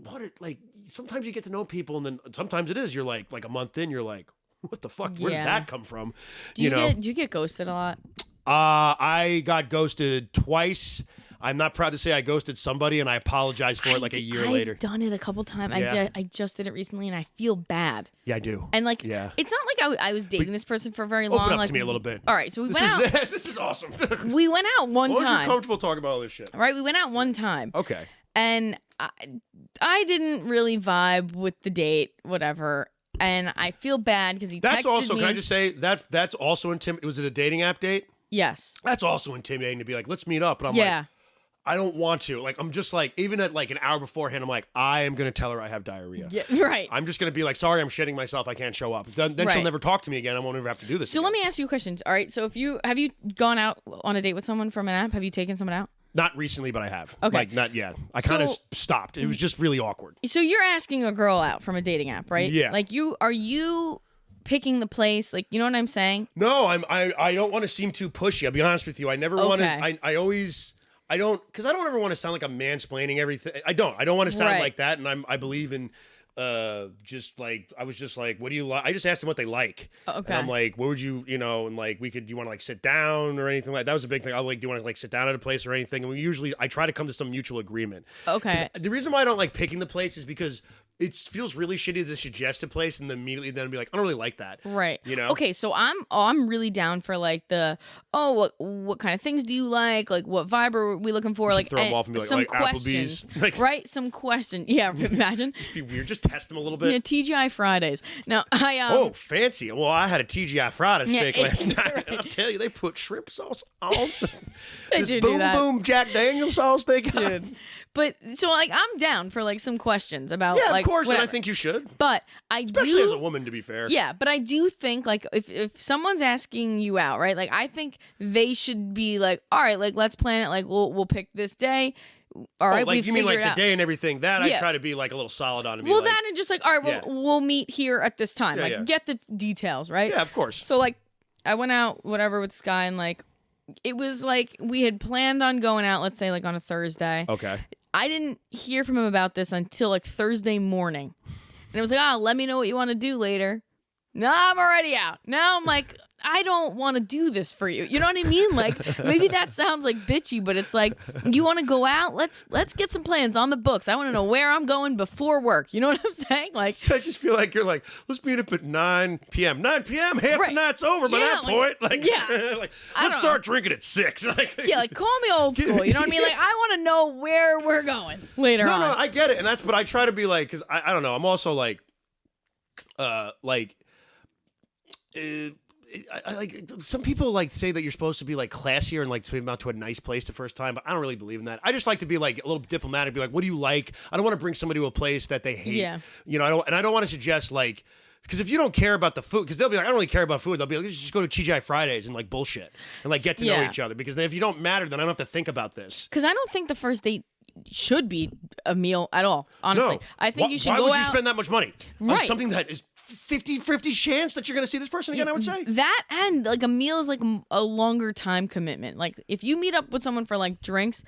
sometimes you get to know people and then sometimes it is, you're like a month in, you're like, what the fuck? Where did that come from? Do you get ghosted a lot? I got ghosted twice. I'm not proud to say I ghosted somebody, and I apologize for it like a year later. I've done it a couple times. Yeah. I just did it recently, and I feel bad. Yeah, I do. And like, it's not like I was dating this person for very long. Open up like, to me a little bit. All right, so we went out. This is awesome. We went out one time. As long as you're comfortable talking about all this shit. All right, we went out one time. Okay. And I didn't really vibe with the date, whatever. And I feel bad because he texted me. That's also, can I just say, that's also intimidating. Was it a dating app date? Yes. That's also intimidating to be like, let's meet up. And I'm like, I don't want to. Like, I'm just like, even at like an hour beforehand, I'm like, I am going to tell her I have diarrhea. Yeah, right. I'm just going to be like, sorry, I'm shitting myself. I can't show up. Then she'll never talk to me again. I won't ever have to do this So again. let me ask you questions. All right. So have you gone out on a date with someone from an app? Have you taken someone out? Not recently, but I have. Okay. Like, not yet. I kind of stopped. It was just really awkward. So you're asking a girl out from a dating app, right? Yeah. Like, are you picking the place? Like, you know what I'm saying? No, I don't want to seem too pushy. I'll be honest with you. I never want to. I don't, because I don't ever want to sound like I'm mansplaining everything. I don't want to sound like that. And I believe in just like, I was just like, what do you like? I just asked them what they like. Okay. And I'm like, what would you, and like, do you want to like sit down or anything like that? Was a big thing. I was like, do you want to like sit down at a place or anything? And I try to come to some mutual agreement. Okay. The reason why I don't like picking the place is because it feels really shitty to suggest a place and then immediately then be like, I don't really like that. Right. You know? Okay, so I'm really down for like what kind of things do you like? Like what vibe are we looking for? Like throw them off and be like, some like questions. Applebee's. Like, right? Some questions. Yeah, imagine. Just be weird. Just test them a little bit. Yeah, TGI Fridays. Now oh, fancy. Well, I had a TGI Friday steak last night. Right. I'll tell you, they put shrimp sauce on. They this do boom that. boom Jack Daniel sauce they got. Dude. But so like I'm down for like some questions about Yeah, like of course, whatever. and I think you should. But Especially as a woman, to be fair. Yeah, but I do think like if someone's asking you out, right? Like I think they should be like, all right, like let's plan it. Like we'll pick this day. all right, like we you mean like figured the out. day and everything. That I Yeah. try to be like a little solid on. And be Well, like, that and just like, all right, well, we'll meet here at this time. Yeah, like, yeah. get the details, right? Yeah, of course. So, like, I went out, whatever, with Sky, and, like, it was like we had planned on going out, let's say, like, on a Thursday. Okay. I didn't hear from him about this until, like, Thursday morning. And it was like, let me know what you want to do later. No, I'm already out. Now I'm like, I don't want to do this for you. You know what I mean? Like, maybe that sounds like bitchy, but it's like, you want to go out? Let's get some plans on the books. I want to know where I'm going before work. You know what I'm saying? Like, I just feel like you're like, let's meet up at 9 p.m. 9 p.m. Half Right. the night's over by Yeah, that point. Like, yeah. like I let's don't start drinking at 6. Like, yeah, like, call me old school. You know what I mean? Like, I want to know where we're going later on. No, I get it, and but I try to be like, because I don't know, I'm also like, I like some people like say that you're supposed to be like classier and like swim out to a nice place the first time, but I don't really believe in that. I just like to be like a little diplomatic, be like, what do you like? I don't want to bring somebody to a place that they hate. Yeah. You know, I don't want to suggest like, because if you don't care about the food, because they'll be like, I don't really care about food. They'll be like, let's just go to TGI Fridays and like bullshit and like get to know Yeah. each other. Because then if you don't matter, then I don't have to think about this. Because I don't think the first date should be a meal at all, honestly. No. I think you should why go would out. you spend that much money on Right. something that is 50-50 chance that you're going to see this person again, I would say? That and like a meal is like a longer time commitment. Like if you meet up with someone for like drinks,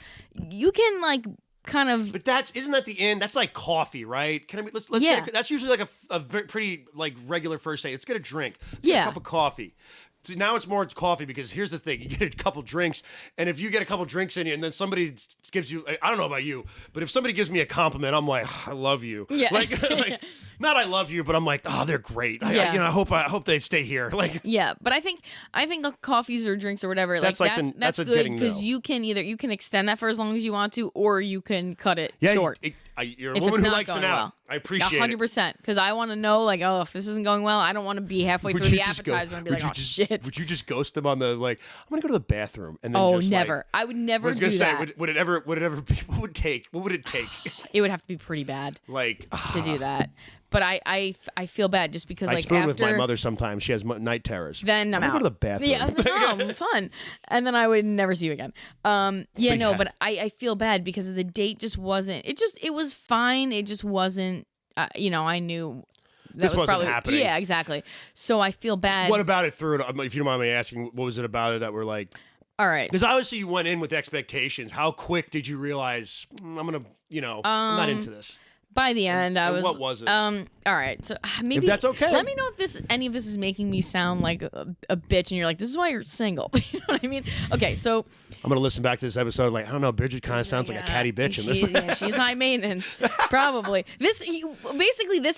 you can like kind of. But isn't that the end? That's like coffee, right? Can I? Let's Yeah. that's usually like a pretty like regular first date. Let's get a drink. Let's get Yeah. a cup of coffee. So now it's more coffee because here's the thing: you get a couple drinks, and if you get a couple drinks in you, and then somebody gives you, I don't know about you, but if somebody gives me a compliment, I'm like, I love you. Yeah. Like not I love you, but I'm like, oh, they're great. Yeah. I hope they stay here. Like, Yeah, but I think coffees or drinks or whatever, That's like like that's a good getting because no. you can extend that for as long as you want to, or you can cut it yeah, short. You're a If woman it's who not likes an going out. well. I appreciate it. 100%, because I want to know, like, oh, if this isn't going well, I don't want to be halfway Would through you the just go- appetizer and be would like, you oh just- shit. Would you just ghost them on the like? I'm gonna go to the bathroom and then Oh, just never. Like, I would never I was do gonna say, that. would it ever? What would it take? It would have to be pretty bad Like to do that. But I feel bad just because I like spoon after with my mother sometimes. She has night terrors. then I'm gonna out. go to the bathroom. Yeah, oh, fun. And then I would never see you again. But I feel bad because the date just wasn't. It was fine. It just wasn't. I knew that This was wasn't probably happening. Yeah, exactly. So I feel bad. What about it through it? If you don't mind me asking, what was it about it that were like? All right. Because obviously you went in with expectations. How quick did you realize I'm gonna? I'm not into this. By the end, I and was. what was it? All right. So maybe that's okay. Let me know if any of this is making me sound like a bitch, and you're like, this is why you're single. You know what I mean? Okay, so I'm gonna listen back to this episode. Like, I don't know, Bridget kind of sounds like a catty bitch in this. She's high maintenance, probably. This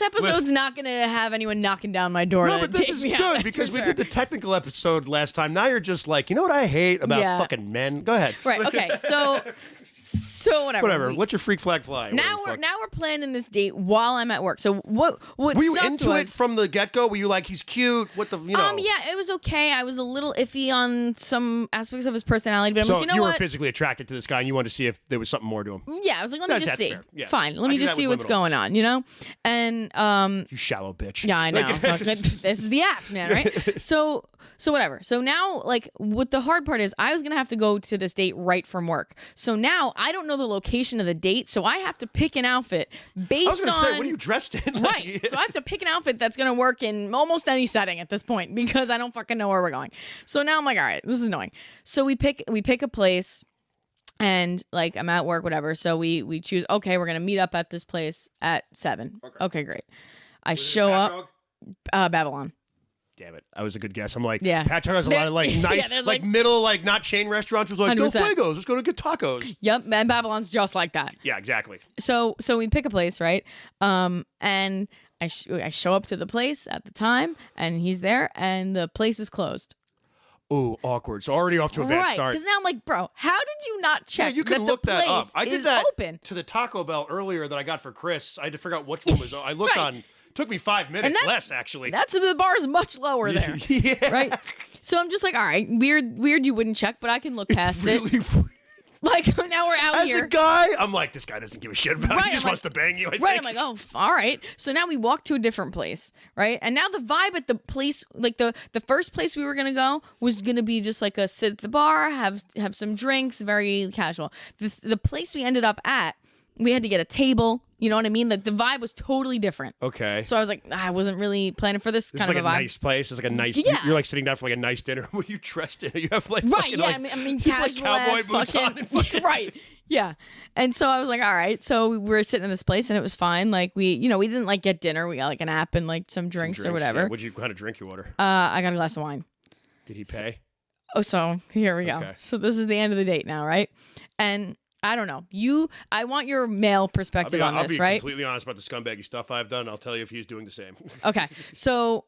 episode's not gonna have anyone knocking down my door. No, to but this take is me out, good that's because for we sure. did the technical episode last time. Now you're just like, you know what I hate about Yeah. fucking men? Go ahead. Right. Okay. So whatever. Whatever. Let your freak flag fly. Now we're planning this date while I'm at work. So what Were you sucked into was, it from the get go? Were you like, he's cute? What the yeah, it was okay. I was a little iffy on some aspects of his personality, but I'm So like, you know you what? were physically attracted to this guy, and you wanted to see if there was something more to him. Yeah, I was like, let me just That's see. fair. Yeah. Fine, I let me do just that see with what's women all going on, you know? And You shallow bitch. yeah, I know. Like- this is the act, man, right? So whatever. So now, like, what the hard part is, I was gonna have to go to this date right from work. So now I don't know the location of the date, so I have to pick an outfit based I was gonna on say, what are you dressed in? Like- right. So I have to pick an outfit that's gonna work in almost any setting at this point because I don't fucking know where we're going. So now I'm like, all right, this is annoying. So we pick a place. And like I'm at work, whatever. So we choose. Okay, we're gonna meet up at this place at 7. Okay, great. I show up. Babylon. Damn it! I was a good guess. I'm like, Yeah. Pat Tucker has a lot of like Yeah, nice, there's, like middle, like not chain restaurants. It was like, go 100%. Fuegos. Let's go to get tacos. Yep, and Babylon's just like that. Yeah, exactly. So we pick a place, right? And I show up to the place at the time, and he's there, and the place is closed. Ooh, awkward. So already off to a bad Right, start. because now I'm like, bro, how did you not check? Yeah, you can that look the that up. place I did is that open? to the Taco Bell earlier that I got for Chris. I had to figure out which one was. I looked Right. on. Took me 5 minutes less actually. That's the bar is much lower there, yeah. right? So I'm just like, all right, weird, you wouldn't check, but I can look past Really it. weird. Like, now we're out As here. a guy, I'm like, this guy doesn't give a shit about it. He just wants to bang you, I think. Right, I'm like, oh, all right. So now we walk to a different place, right? And now the vibe at the place, like the first place we were going to go was going to be just like a sit at the bar, have some drinks, very casual. The place we ended up at, we had to get a table. You know what I mean? Like the vibe was totally different. Okay. So I was like, I wasn't really planning for this kind of of a vibe. nice place. It's like a nice. Yeah. You're like sitting down for like a nice dinner. What are you dressed in? You have like right? fucking, Yeah, like, I mean you have, casual like, cowboy ass boots fucking, on. And fucking, right? Yeah. And so I was like, all right. So we were sitting in this place and it was fine. Like we didn't like get dinner. We got like an app and like some drinks or whatever. Yeah. What kind of drink you order? I got a glass of wine. Did he pay? So here we go. Okay. So this is the end of the date now, right? And I don't know. I want your male perspective on this, right? I'll be completely honest about the scumbaggy stuff I've done. I'll tell you if he's doing the same. Okay. So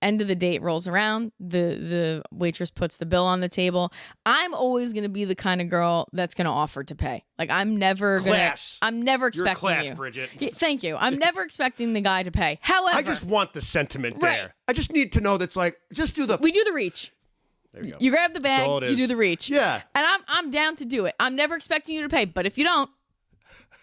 end of the date rolls around. The waitress puts the bill on the table. I'm always going to be the kind of girl that's going to offer to pay. Like I'm never expecting You're class, you. Bridget. Yeah, thank you. I'm never expecting the guy to pay. However, I just want the sentiment there. Right. I just need to know that's like, just do the. we do the reach. There you go. You grab the bag, all it you is. do the reach. Yeah. And I'm down to do it. I'm never expecting you to pay, but if you don't,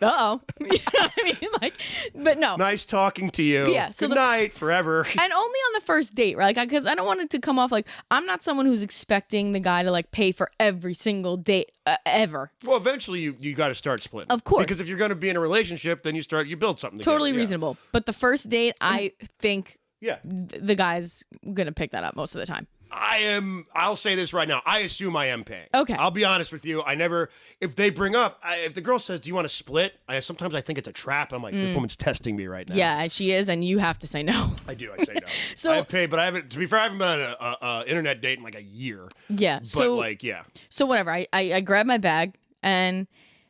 uh-oh. You know what I mean? Like, but no. Nice talking to you. Yeah, so Good night, forever. And only on the first date, right? Like, because I don't want it to come off like I'm not someone who's expecting the guy to like pay for every single date ever. Well, eventually you got to start splitting. Of course. Because if you're going to be in a relationship, then you build something together. Totally Yeah. reasonable. But the first date, I think Yeah. the guy's gonna pick that up most of the time. I'll say this right now. I assume I am paying. Okay. I'll be honest with you. If they bring up, if the girl says, do you want to split? Sometimes I think it's a trap. I'm like, this woman's testing me right now. Yeah, she is, and you have to say no. I do. I say no. So- I pay, but to be fair, I haven't been on an internet date in like a year. Yeah. But So whatever. I grab my bag and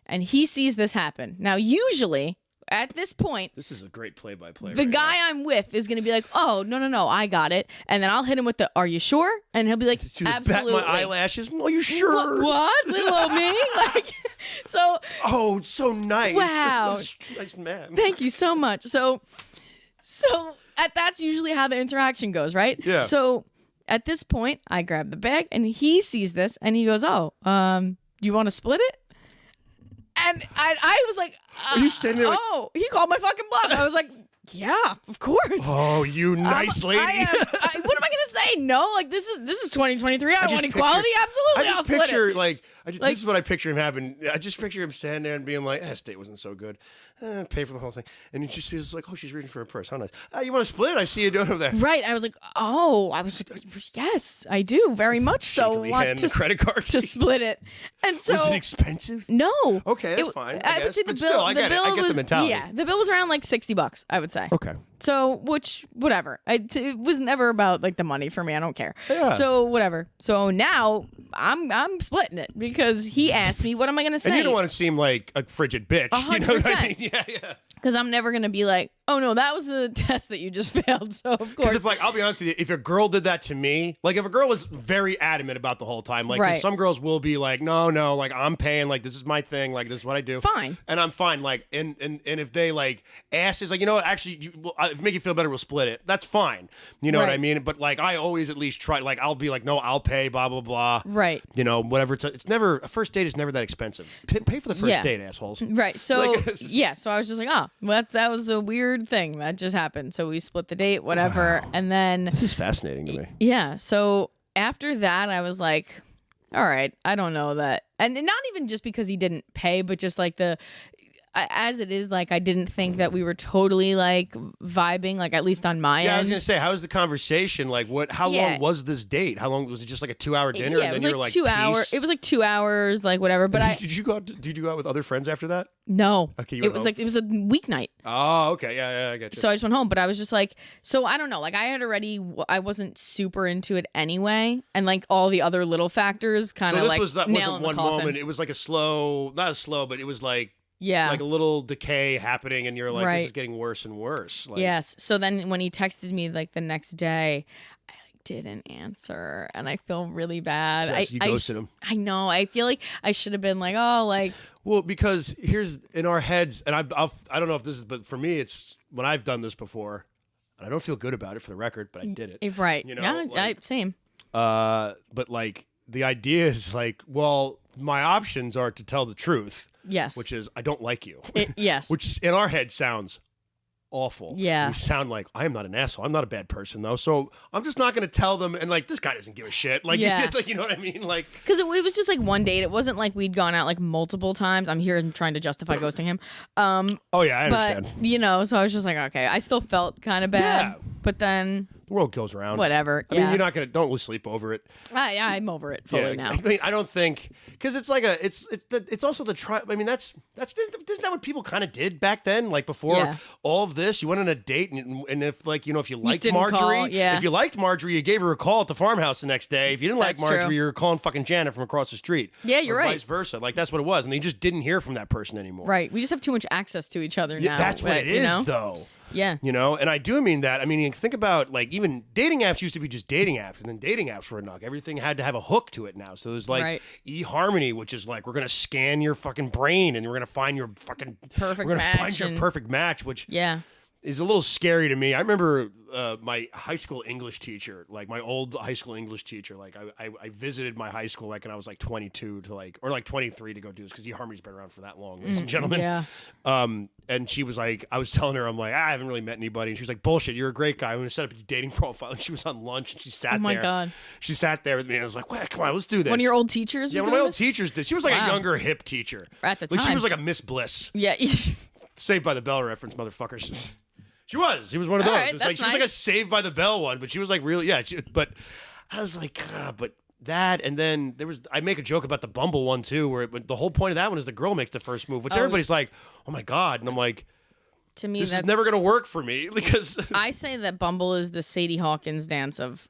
he sees this happen. Now usually at this point, this is a great play-by-play. the guy I'm with is going to be like, oh, no, I got it. And then I'll hit him with the, are you sure? And he'll be like, absolutely. Bat my eyelashes. Are you sure? What? Little old me? Like, so. Oh, it's so nice. Wow. Nice man. Thank you so much. So that's usually how the interaction goes, right? Yeah. So at this point, I grab the bag and he sees this and he goes, oh, you want to split it? And I was like, Are you standing there like, oh, he called my fucking bluff. I was like, yeah, of course. oh, you nice lady. what am I gonna say? No, like this is 2023. I want equality. Absolutely, I just I'll split picture it. this is what I picture him having. I just picture him standing there and being like, "This date wasn't so good. Pay for the whole thing." And he's like, "Oh, she's reaching for her purse. How nice. You want to split? I see you doing over there." Right. I was like, oh, yes, I do very much so. Shakily Want hand to the credit card to split it. And so was it expensive? No. Okay, that's fine. I would say the But bill. still, I the get it. bill I get was the mentality. yeah. The bill was around like $60, I would say. Okay. So, which, whatever. It was never about like the money for me. I don't care. Yeah. So, whatever. So now I'm splitting it because he asked me, what am I going to say? And you don't want to seem like a frigid bitch. 100%. You know what I mean? Yeah. Because I'm never going to be like, oh no, that was a test that you just failed. So, of course. Because I'll be honest with you, if a girl did that to me, like if a girl was very adamant about the whole time, like 'cause Right. some girls will be like, no, like I'm paying, like this is my thing, like this is what I do. Fine. And I'm fine. Like, and if they like ask is like, you know what, actually, if make you feel better, we'll split it. That's fine. You know what I Right. mean? But like, I always at least try, like, I'll be like, no, I'll pay, blah, blah, blah. Right. You know, whatever. It's never, a first date is never that expensive. Pay for the first Yeah. date, assholes. Right. So Like, yeah. So I was just like, oh, well, that was a weird thing that just happened. So we split the date, whatever. Wow. And then This is fascinating to me. yeah. So after that, I was like, all right, I don't know that, and not even just because he didn't pay, but just like as it is, like I didn't think that we were totally like vibing, like at least on my Yeah, I end. was gonna say, how was the conversation? Like, how Yeah. long was this date? How long was it? Just like a 2-hour dinner? Yeah, and it was then you like were 2 hours. peace? It was like 2 hours, like whatever. But Did you go out with other friends after that? no, Okay, you it went was home. like it was a weeknight. Oh, okay, yeah, I get you. So I just went home, but I was just like, so I don't know. Like I wasn't super into it anyway, and like all the other little factors kind So of this like wasn't nail in the one coffin. moment. It was like not as slow, but it was like Yeah. like a little decay happening, and you're like, Right. this is getting worse and worse. Like, Yes. So then when he texted me like the next day, I like didn't answer, and I feel really bad. Yes, you ghosted him. I know. I feel like I should have been like, oh, like Well, because here's in our heads, and I don't know if this is, but for me, it's when I've done this before, and I don't feel good about it for the record, but I did it. right. You know, yeah. like- Same. But like the idea is like, well, my options are to tell the truth. Yes. Which is, I don't like you. Yes. Which in our head sounds awful. Yeah. We sound like, I am not an asshole. I'm not a bad person, though. So I'm just not going to tell them. And like, this guy doesn't give a shit. Like, yeah. like, you know what I mean? Like, because it was just like one date. It wasn't like we'd gone out like multiple times. I'm here and trying to justify ghosting him. Oh, yeah, I understand. But, you know, so I was just like, okay. I still felt kind of bad. Yeah. But then the world goes around. whatever. I mean, you're not going to, don't lose sleep over it. I'm over it fully now. I mean, I don't think, because it's like it's also the try. I mean, isn't that what people kind of did back then? Like before all of this, you went on a date and if like, you know, if you liked Marjorie, if you liked Marjorie, you gave her a call at the farmhouse the next day. If you didn't like Marjorie, you were calling fucking Janet from across the street. Yeah, you're right. Vice versa. Like that's what it was. And you just didn't hear from that person anymore. Right. We just have too much access to each other now. That's what it is, though. Yeah. You know, and I do mean that. I mean, you think about like even dating apps used to be just dating apps, and then dating apps were enough. Everything had to have a hook to it now. So there's like eHarmony, which is like we're gonna scan your fucking brain and we're gonna find your fucking perfect match, which is a little scary to me. I remember my high school English teacher, like my old high school English teacher, like I visited my high school like when I was like 22 to like, or like 23 to go do this because eHarmony's been around for that long, ladies and gentlemen. Yeah. And she was like, I was telling her, I'm like, I haven't really met anybody. And she was like, bullshit, you're a great guy. I'm going to set up your dating profile. And she was on lunch and she sat there. Oh my God. She sat there with me and I was like, well, come on, let's do this. One of your old teachers was one of my old teachers did. She was like a younger, hip teacher. At the time. Like she was like a Miss Bliss. Yeah. Saved by the Bell reference, motherfuckers. She was. He was one of those. Right, it was like, she was like a Saved by the Bell one, but she was like really, but I was like, but that, and then I make a joke about the Bumble one too, where the whole point of that one is the girl makes the first move, which everybody's like, oh my God. And I'm like, to me, this is never going to work for me because I say that Bumble is the Sadie Hawkins dance of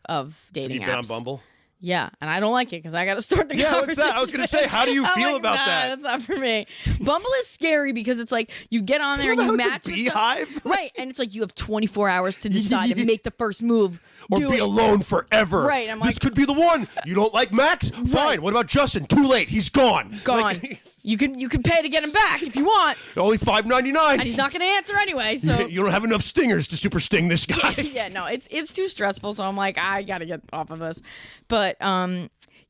dating apps. Have you been on Bumble? Yeah, and I don't like it because I got to start the conversation. What's that? I was going to say, how do you feel about that? That's not for me. Bumble is scary because it's like you get on there and you match with beehive, right? And it's like you have 24 hours to decide to make the first move or be alone forever. Right? I'm like, this could be the one. You don't like Max? Fine. Right. What about Justin? Too late. He's gone. Like, you can pay to get him back if you want. Only $5.99. And he's not going to answer anyway. So you don't have enough stingers to super sting this guy. Yeah, no, it's too stressful. So I'm like, I got to get off of this. But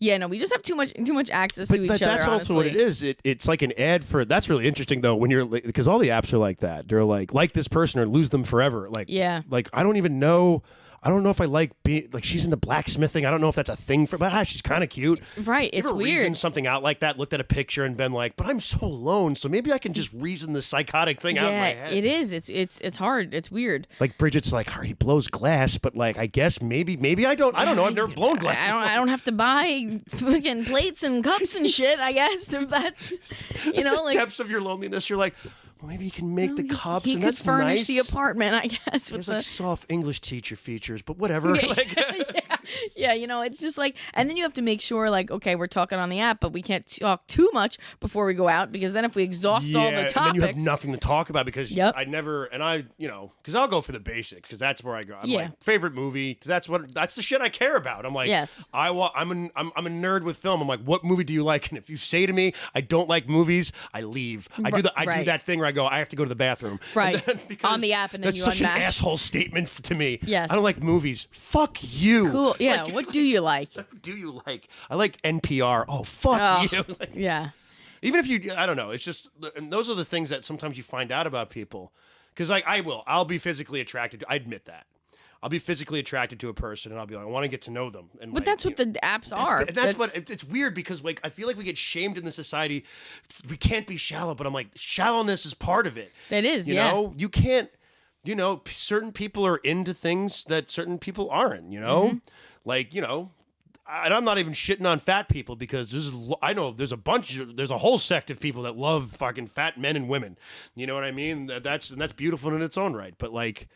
yeah, no, we just have too much access to each other. That's also what it is. It's like an ad for. That's really interesting though. When you're because all the apps are like that. They're like this person or lose them forever. Like Like I don't even know. I don't know if I like being like she's into blacksmithing. I don't know if that's a thing for, but she's kind of cute. Right, it's weird. Reasoned something out like that, looked at a picture and been like, but I'm so alone, so maybe I can just reason the psychotic thing out of my head. It is. It's hard. It's weird. Like Bridget's like, all right, he blows glass, but like I guess maybe I don't know. I've never blown glass. I don't have to buy fucking plates and cups and shit. I guess that's like depths of your loneliness. You're like, well, maybe you can make the cups. He and could that's furnish nice. the apartment, I guess. There's like soft English teacher features, but whatever. Yeah, it's just like, and then you have to make sure, like, okay, we're talking on the app, but we can't talk too much before we go out because then if we exhaust all the topics, and then you have nothing to talk about because I never, and I, because I'll go for the basics because that's where I go. I'm like favorite movie. That's the shit I care about. I'm like, I'm a nerd with film. I'm like, what movie do you like? And if you say to me, I don't like movies, I leave. I do that thing where I go, I have to go to the bathroom. Right. On the app and then that's you such an unmatch. asshole statement to me. Yes. I don't like movies. Fuck you. Cool. Yeah. What do you like? What do you like? I like NPR. Oh, fuck you. Yeah. Even if you, I don't know. It's just, and those are the things that sometimes you find out about people. Because like I'll be physically attracted to, I admit that. I'll be physically attracted to a person and I'll be like, I want to get to know them. And but that's what the apps are. That's what, it's weird because like, I feel like we get shamed in the society. We can't be shallow, but I'm like, shallowness is part of it. It is, You know, you can't, certain people are into things that certain people aren't, Mm-hmm. Like, and I'm not even shitting on fat people because I know there's a whole sect of people that love fucking fat men and women. You know what I mean? That's beautiful in its own right. But like,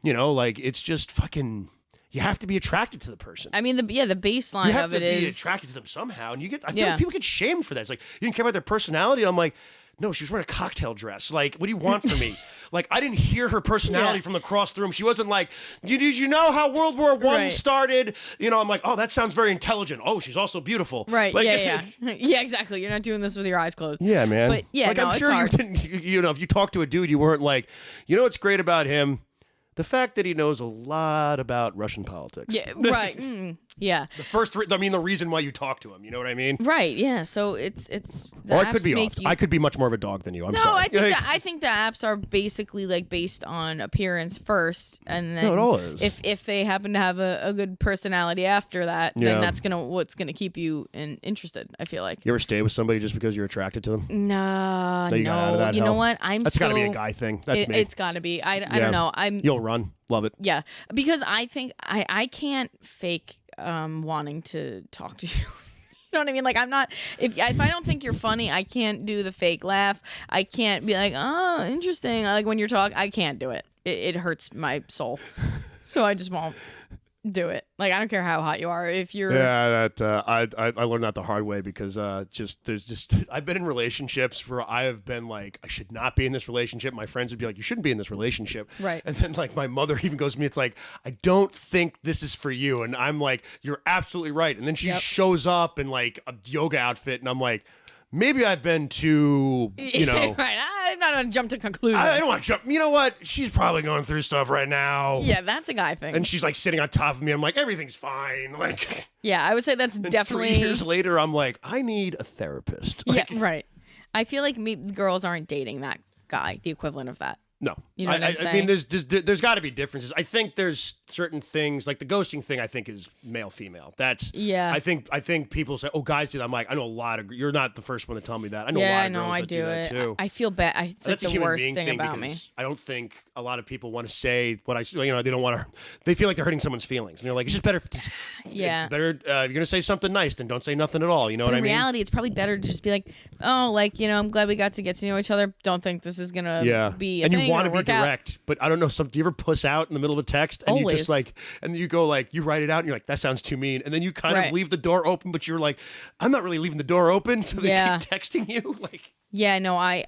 it's just fucking. You have to be attracted to the person. I mean, the baseline of it is you have to be attracted to them somehow, and I feel like people get shamed for that. It's like you didn't care about their personality. I'm like, no, she was wearing a cocktail dress. Like, what do you want from me? Like, I didn't hear her personality from across the room. She wasn't like, did you know how World War I started? I'm like, oh, that sounds very intelligent. Oh, she's also beautiful. Right, like, yeah. Yeah, exactly. You're not doing this with your eyes closed. Yeah, man. But, yeah, like, I'm sure it's hard. you didn't, if you talked to a dude, you weren't like, what's great about him? The fact that he knows a lot about Russian politics. Yeah, right. Yeah. The reason why you talk to him, you know what I mean? Right. Yeah. So it's. Or I could be off. I could be much more of a dog than you. I'm sorry. I think the apps are basically like based on appearance first, and then it all is. If they happen to have a good personality after that, then that's what's gonna keep you interested. I feel like. You ever stay with somebody just because you're attracted to them? No. You know what? That's got to be a guy thing. That's me. It's got to be. I don't know. You'll run. Love it. Yeah, because I think I can't fake wanting to talk to you. You know what I mean? Like, I'm not, if I don't think you're funny, I can't do the fake laugh. I can't be like, oh, interesting. Like, when you're talking, I can't do it. It hurts my soul. So I just won't do it. Like, I don't care how hot you are. If you're I learned that the hard way because I've been in relationships where I have been like, I should not be in this relationship. My friends would be like, you shouldn't be in this relationship, right? And then like my mother even goes to me, it's like, I don't think this is for you, and I'm like, you're absolutely right. And then she shows up in like a yoga outfit, and I'm like, maybe I've been too, right. I'm not going to jump to conclusions. I don't want to jump. You know what? She's probably going through stuff right now. Yeah, that's a guy thing. And she's like sitting on top of me. I'm like, everything's fine. Like, yeah, I would say that's definitely. 3 years later, I'm like, I need a therapist. Like, yeah, right. I feel like girls aren't dating that guy, the equivalent of that. No, you know what I'm saying? I mean, there's got to be differences. I think there's certain things like the ghosting thing. I think is male female. That's I think people say, oh, guys do that. I'm like, I know a lot of. You're not the first one to tell me that. I know a lot of girls that do that too. I feel bad. It's like that's the worst thing about me. I don't think a lot of people want to say what I. They don't want to. They feel like they're hurting someone's feelings, and they're like, it's just better. Better. If you're gonna say something nice, then don't say nothing at all. You know what I mean? In reality, it's probably better to just be like, oh, like I'm glad we got to get to know each other. Don't think this is gonna be a thing. And you want to be direct. Out. But I don't know. Do you ever puss out in the middle of a text and Always. you just like, and you go like, you write it out and you're like, that sounds too mean, and then you kind of leave the door open, but you're like, I'm not really leaving the door open, so they keep texting you like. Yeah, no, I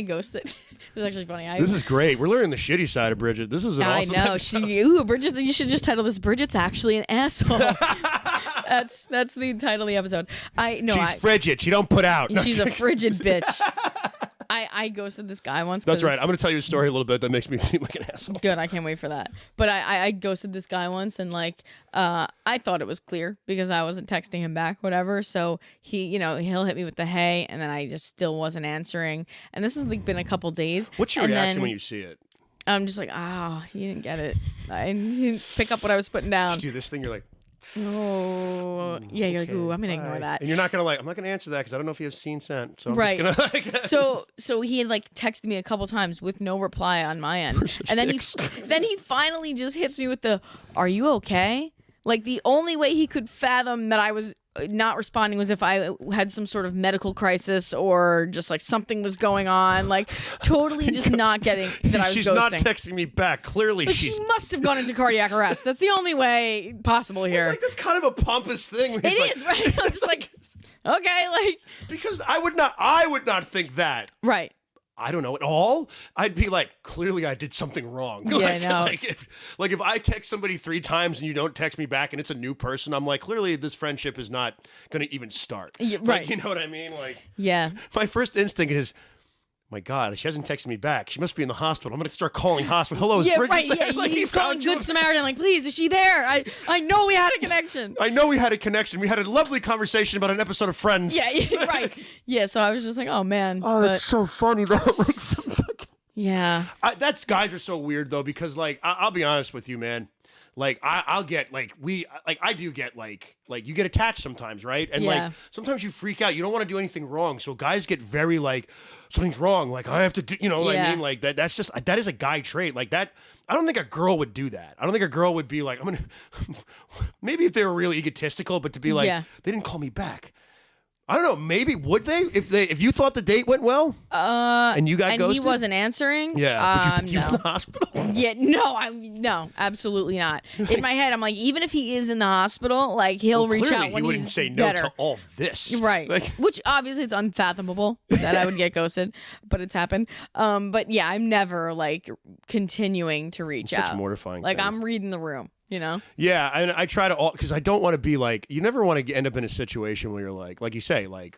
ghosted. This is actually funny. This is great. We're learning the shitty side of Bridget. This is an awesome episode. Bridget. You should just title this "Bridget's Actually an Asshole." That's the title of the episode. She's frigid. She don't put out. She's a frigid bitch. I ghosted this guy once. That's right. I'm going to tell you a story a little bit that makes me feel like an asshole. Good. I can't wait for that. But I ghosted this guy once, and like I thought it was clear because I wasn't texting him back, whatever. So he'll hit me with the hey, and then I just still wasn't answering. And this has like been a couple days. What's your reaction when you see it? I'm just like, he didn't get it. I didn't pick up what I was putting down. You do this thing. You're like. Oh, yeah, you're like, ooh, I'm gonna ignore that. And you're not gonna I'm not gonna answer that because I don't know if you have seen sent. So I'm just gonna So he had like texted me a couple times with no reply on my end. And then he finally just hits me with the, are you okay? Like the only way he could fathom that I was not responding was if I had some sort of medical crisis or just like something was going on, like totally just not getting that I was she's ghosting. Not texting me back. Clearly, she must have gone into cardiac arrest. That's the only way possible here. It's like this kind of a pompous thing. It is, right? I'm just like, okay, like because I would not think that. Right. I don't know at all. I'd be like, clearly I did something wrong. Yeah, no. If I text somebody 3 times and you don't text me back and it's a new person, I'm like, clearly this friendship is not going to even start. Yeah, right. Like, you know what I mean? Like, yeah. My first instinct is, my God, she hasn't texted me back. She must be in the hospital. I'm going to start calling hospital. Hello, is Bridget right. there? Yeah, like, he's calling Good Samaritan. Like, please, is she there? I know we had a connection. I know we had a connection. We had a lovely conversation about an episode of Friends. Yeah, right. Yeah, so I was just like, oh, man. Oh, that's so funny, though. Like, so fucking... Yeah. Guys are so weird, though, because, like, I'll be honest with you, man. Like I'll get I do get like you get attached sometimes, right? And like sometimes you freak out. You don't want to do anything wrong, so guys get very like something's wrong. Like I have to do, what I mean? Like that is a guy trait. Like that. I don't think a girl would do that. I don't think a girl would be like I'm gonna. Maybe if they were really egotistical, but to be like they didn't call me back. I don't know. Maybe would they if you thought the date went well? And you got ghosted? He wasn't answering. Yeah, but you was in the hospital. Yeah, no, absolutely not. In my head, I'm like, even if he is in the hospital, like he'll reach out when he wouldn't he's say no better. to all this, right? Like, which obviously it's unfathomable that I would get ghosted, but it's happened. But yeah, I'm never like continuing to reach out. Such a mortifying. Like thing. I'm reading the room. Yeah, and I try to because I don't want to be like you never want to end up in a situation where you're like you say like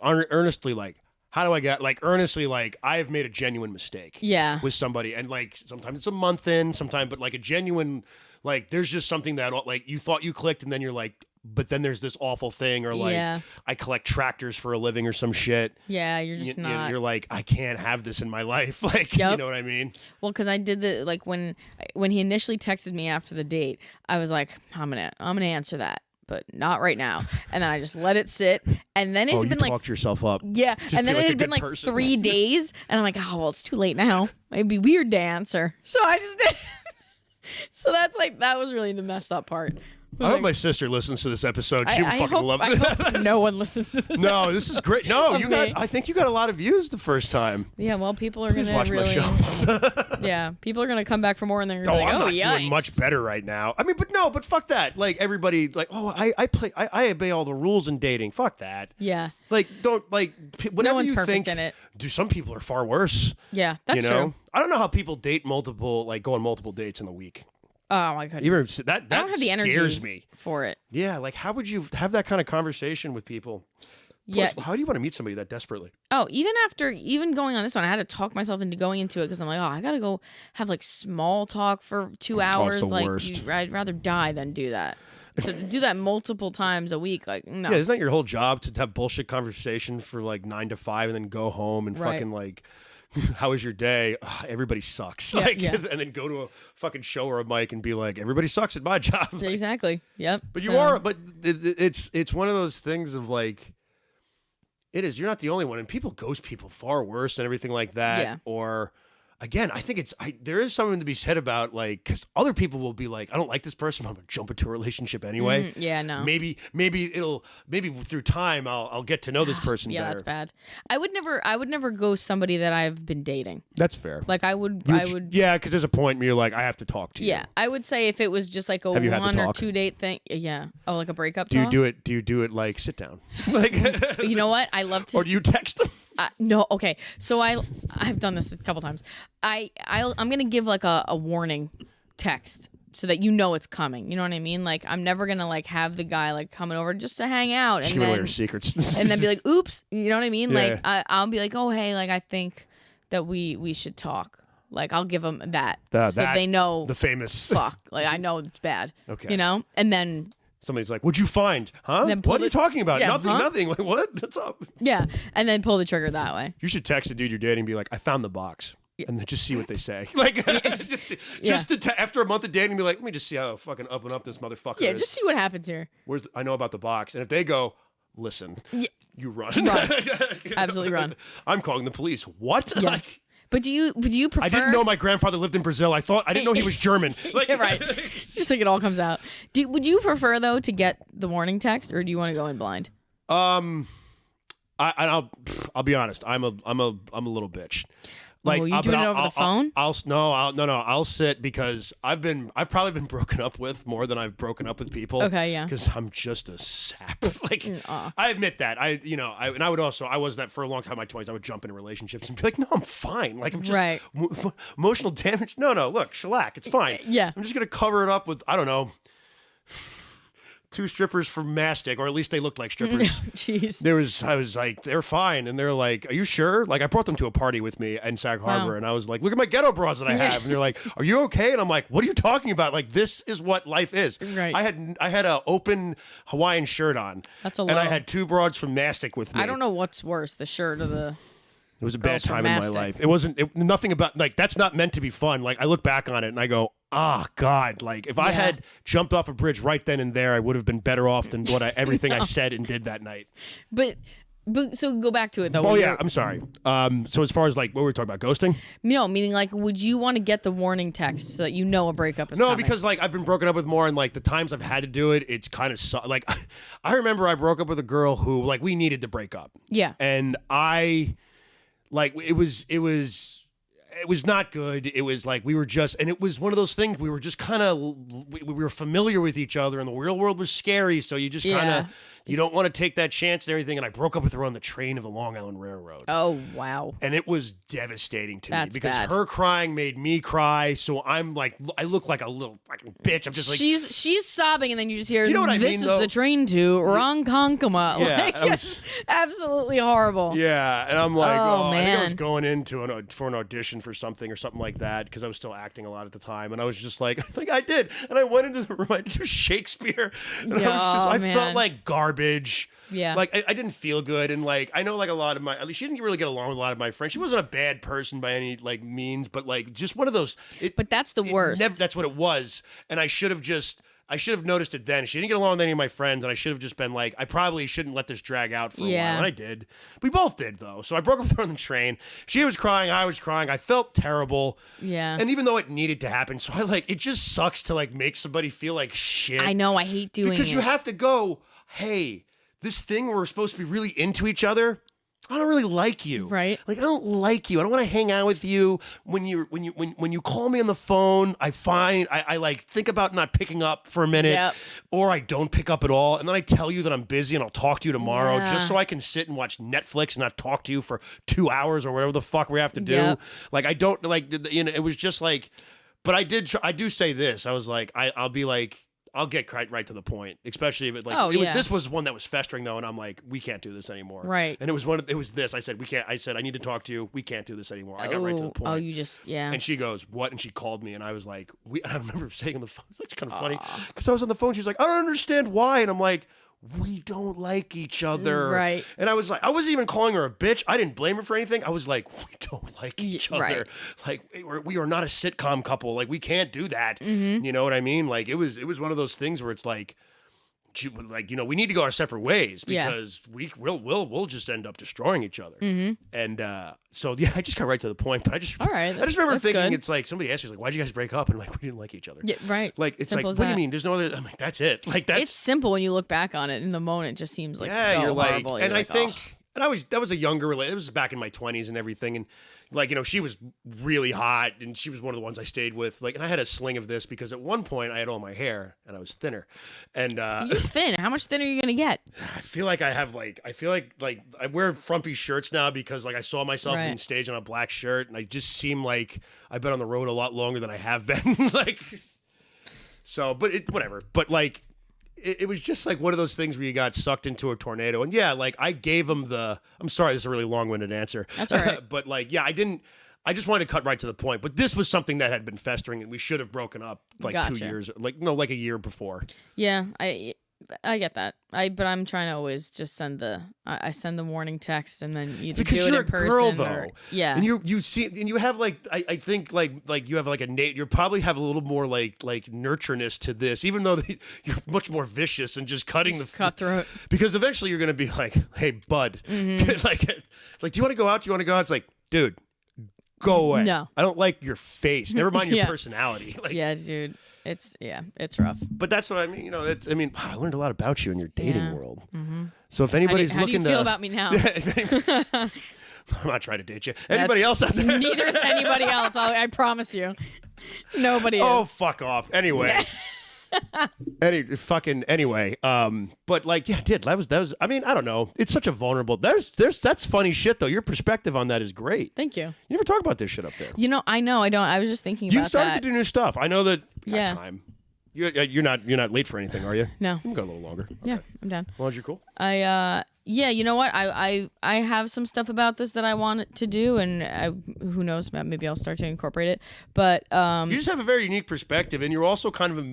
earnestly like how do I get, like, earnestly, like, I have made a genuine mistake with somebody, and, like, sometimes it's a month in, sometimes, but, like, a genuine, like, there's just something that, like, you thought you clicked, and then you're like, but then there's this awful thing, or like I collect tractors for a living or some shit. Yeah, you're just not. You're like, I can't have this in my life. Like, you know what I mean? Well, because I did like when he initially texted me after the date, I was like, I'm gonna answer that, but not right now. And then I just let it sit, and then it had been like talked yourself up. Yeah, and then it had been like 3 days, and I'm like, oh well, it's too late now. It'd be weird to answer, so I just did. So that's like that was really the messed up part. I hope my sister listens to this episode. She would fucking love it. I hope no one listens to this. No, this is great. No, I think you got a lot of views the first time. Yeah, well, people are gonna watch really. My show. Yeah, people are gonna come back for more, and they're gonna be like, I'm not yikes. doing much better right now. I mean, but fuck that. Like everybody, like, I obey all the rules in dating. Fuck that. Yeah. Like whatever no one's you perfect think. In it. Some people are far worse. Yeah, that's true. I don't know how people date go on multiple dates in a week. Oh my god! That I don't have the energy scares me for it. Yeah, like how would you have that kind of conversation with people? Plus, how do you want to meet somebody that desperately? Oh, even going on this one, I had to talk myself into going into it because I'm like, I gotta go have like small talk for 2 hours. It's the like, worst. I'd rather die than do that. So to do that multiple times a week, like no. Yeah, isn't that your whole job to have bullshit conversation for like 9 to 5 and then go home and fucking like. How was your day? Ugh, everybody sucks. And then go to a fucking show or a mic and be like, everybody sucks at my job. Like, exactly. Yep. But you are. But it's one of those things of like, it is. You're not the only one, and people ghost people far worse and everything like that. Yeah. Or. Again, I think there is something to be said about like because other people will be like, I don't like this person, I'm gonna jump into a relationship anyway. Yeah, no. Maybe through time I'll get to know this person better. Yeah, that's bad. I would never go somebody that I've been dating. That's fair. Like I would. Yeah, because there's a point where you're like, I have to talk to you. Yeah, I would say if it was just like a 1 or 2 date thing. Yeah. Oh, like a breakup. Do you do it like sit down? Like you know what? I love to. Or do you text them? No, okay. So I've done this a couple times. I'm gonna give like a warning text so that you know it's coming. You know what I mean? Like I'm never gonna like have the guy like coming over just to hang out and then away your secrets and then be like, oops. You know what I mean? Yeah. Like I'll be like, oh hey, like I think that we should talk. Like I'll give them that so they know the famous fuck. Like I know it's bad. Okay. You know, and then. Somebody's like, what'd you find? Huh? What are you talking about? Yeah, Nothing. Like, what? What's up? Yeah. And then pull the trigger that way. You should text a dude you're dating and be like, I found the box. And then just see what they say. Like, after a month of dating, be like, let me just see how fucking up and up this motherfucker is. Just see what happens here. I know about the box. And if they go, listen, you run. Absolutely run. I'm calling the police. What? Yeah. Like, but do you prefer? I didn't know my grandfather lived in Brazil. I didn't know he was German. Like, right. Just like it all comes out. Would you prefer though to get the warning text, or do you want to go in blind? I'll be honest. I'm a little bitch. Like, you doing it over the phone? I'll sit because I've probably been broken up with more than I've broken up with people. Okay, yeah. Because I'm just a sap. Like, I admit that. I was that for a long time in my 20s. I would jump into relationships and be like, no, I'm fine. Like, I'm just emotional damage. No, look, shellac. It's fine. Yeah. I'm just gonna cover it up with, I don't know, 2 strippers from Mastic, or at least they looked like strippers. Jeez. I was like, they're fine. And they're like, are you sure? Like, I brought them to a party with me in Sag Harbor, and I was like, look at my ghetto bras that I have. And they're like, are you okay? And I'm like, what are you talking about? Like, this is what life is. Right. I had an open Hawaiian shirt on. That's a low. And I had 2 broads from Mastic with me. I don't know what's worse, the shirt or the... It was a bad time in my life. It wasn't nothing about, like, that's not meant to be fun. Like, I look back on it and I go, God, like, if I had jumped off a bridge right then and there, I would have been better off than everything I said and did that night. But so go back to it though. Oh yeah, I'm sorry. So as far as like what were we talking about, ghosting? No, meaning like, would you want to get the warning text so that you know a breakup is coming? No, because like I've been broken up with more, and like the times I've had to do it, it's kind of like I remember I broke up with a girl who like we needed to break up. Yeah, and it was not good. It was like we were just, and it was one of those things. We were just kind of, we were familiar with each other, and the real world was scary. So you just kind of You don't want to take that chance and everything. And I broke up with her on the train of the Long Island Railroad. Oh, wow. And it was devastating to me because bad. her crying made me cry. So I'm like, I look like a little fucking bitch. I'm just like, she's sobbing, and then you just hear, you know what I this mean, is though? the train to Ronkonkoma. Yeah, Like, it's absolutely horrible. yeah. And I'm like, I think I man. was going into for an audition for something or something like that because I was still acting a lot at the time. And I was just like, I think I did. And I went into the room, I did Shakespeare. And I felt like garbage. Yeah. Like, I didn't feel good. And, like, I know, like, a lot of at least she didn't really get along with a lot of my friends. She wasn't a bad person by any, like, means, but, like, just one of those. But that's the worst. That's what it was. And I should have noticed it then. She didn't get along with any of my friends, and I should have just been like, I probably shouldn't let this drag out for a while. And I did. We both did, though. So I broke up with her on the train. She was crying. I was crying. I felt terrible. Yeah. And even though it needed to happen, so it just sucks to, like, make somebody feel like shit. I know. I hate doing it. Because you have to go, hey, this thing where we're supposed to be really into each other, I don't really like you. Right. Like, I don't like you. I don't want to hang out with you. When you call me on the phone, I like think about not picking up for a minute. Yep. Or I don't pick up at all. And then I tell you that I'm busy and I'll talk to you tomorrow just so I can sit and watch Netflix and not talk to you for 2 hours or whatever the fuck we have to do. Yep. Like, I don't like, it was just like, but I do say this. I was like, I'll be like, I'll get right to the point, especially if it like this was one that was festering though, and I'm like, we can't do this anymore. Right. And it was this. I said we can't. I said I need to talk to you. We can't do this anymore. I got right to the point. Oh, you just And she goes, what? And she called me, and I was like, I remember saying on the phone, it's kind of funny because I was on the phone. She was like, I don't understand why, and I'm like, we don't like each other. Right. And I was like, I wasn't even calling her a bitch. I didn't blame her for anything. I was like, we don't like each other. Right. Like, we are not a sitcom couple. Like, we can't do that. Mm-hmm. You know what I mean? Like, it was one of those things where it's like, we need to go our separate ways because we'll just end up destroying each other. Mm-hmm. And so yeah, I just got right to the point. But I just remember thinking good. It's like somebody asked me like, why'd you guys break up? And I'm like, we didn't like each other. Yeah, right. Like it's Simple like, what do you mean? There's no other. I'm like, that's it. Like that's it's simple when you look back on it. In the moment, it just seems like so you're like, horrible. You're and like, I think. And that was a younger relationship. It was back in my 20s and everything. And like, she was really hot and she was one of the ones I stayed with. Like, and I had a sling of this because at one point I had all my hair and I was thinner. And you're thin. How much thinner are you gonna get? I feel like I wear frumpy shirts now because like I saw myself on stage on a black shirt and I just seem like I've been on the road a lot longer than I have been. Like, so, but whatever. But like, it was just like one of those things where you got sucked into a tornado. And yeah, like I gave him I'm sorry, this is a really long-winded answer. That's all right. But like, yeah, I just wanted to cut right to the point. But this was something that had been festering and we should have broken up like 2 years, like a year before. Yeah, I get that. But I'm trying to always just send the warning text and then you do it in person. Because you're a girl though. Yeah. And you see, and you have like, I think like you have like you probably have a little more like nurtureness to this, even though you're much more vicious and just cutting cutthroat. Because eventually you're going to be like, hey, bud, Mm-hmm. like, do you want to go out? Do you want to go out? It's like, dude, go away. No. I don't like your face. Never mind your personality. Like, yeah, dude. It's rough. But that's what I mean. I learned a lot about you in your dating world. Mm-hmm. So if anybody's how do you looking feel about me now? I'm not trying to date you. Anybody else out there? Neither is anybody else. I promise you. Nobody is. Oh, fuck off. Anyway. Anyway. But like, yeah, that was. I mean, I don't know. It's such a vulnerable. That's funny shit though. Your perspective on that is great. Thank you. You never talk about this shit up there. I know. I don't. I was just thinking. You about started that. to do new stuff. I know that. Yeah. Time. You're not late for anything, are you? No. You can go a little longer. Yeah, Okay. I'm done. Well, you're cool. Yeah, you know what? I have some stuff about this that I want to do, and who knows? Maybe I'll start to incorporate it. But you just have a very unique perspective, and you're also kind of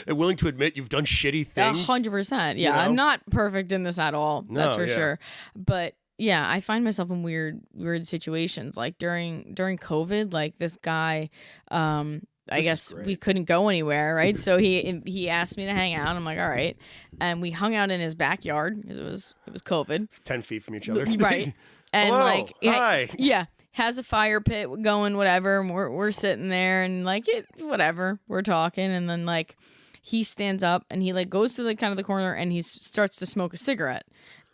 willing to admit you've done shitty things. 100%. Yeah, I'm not perfect in this at all. That's for sure. But yeah, I find myself in weird situations. Like during COVID, like this guy. I guess we couldn't go anywhere, right? So he asked me to hang out. I'm like, all right, and we hung out in his backyard because it was COVID. 10 feet from each other, right? And hello, like, hi. Yeah, has a fire pit going, whatever. And we're sitting there and like whatever. We're talking, and then like he stands up and he like goes to the kind of the corner and he starts to smoke a cigarette,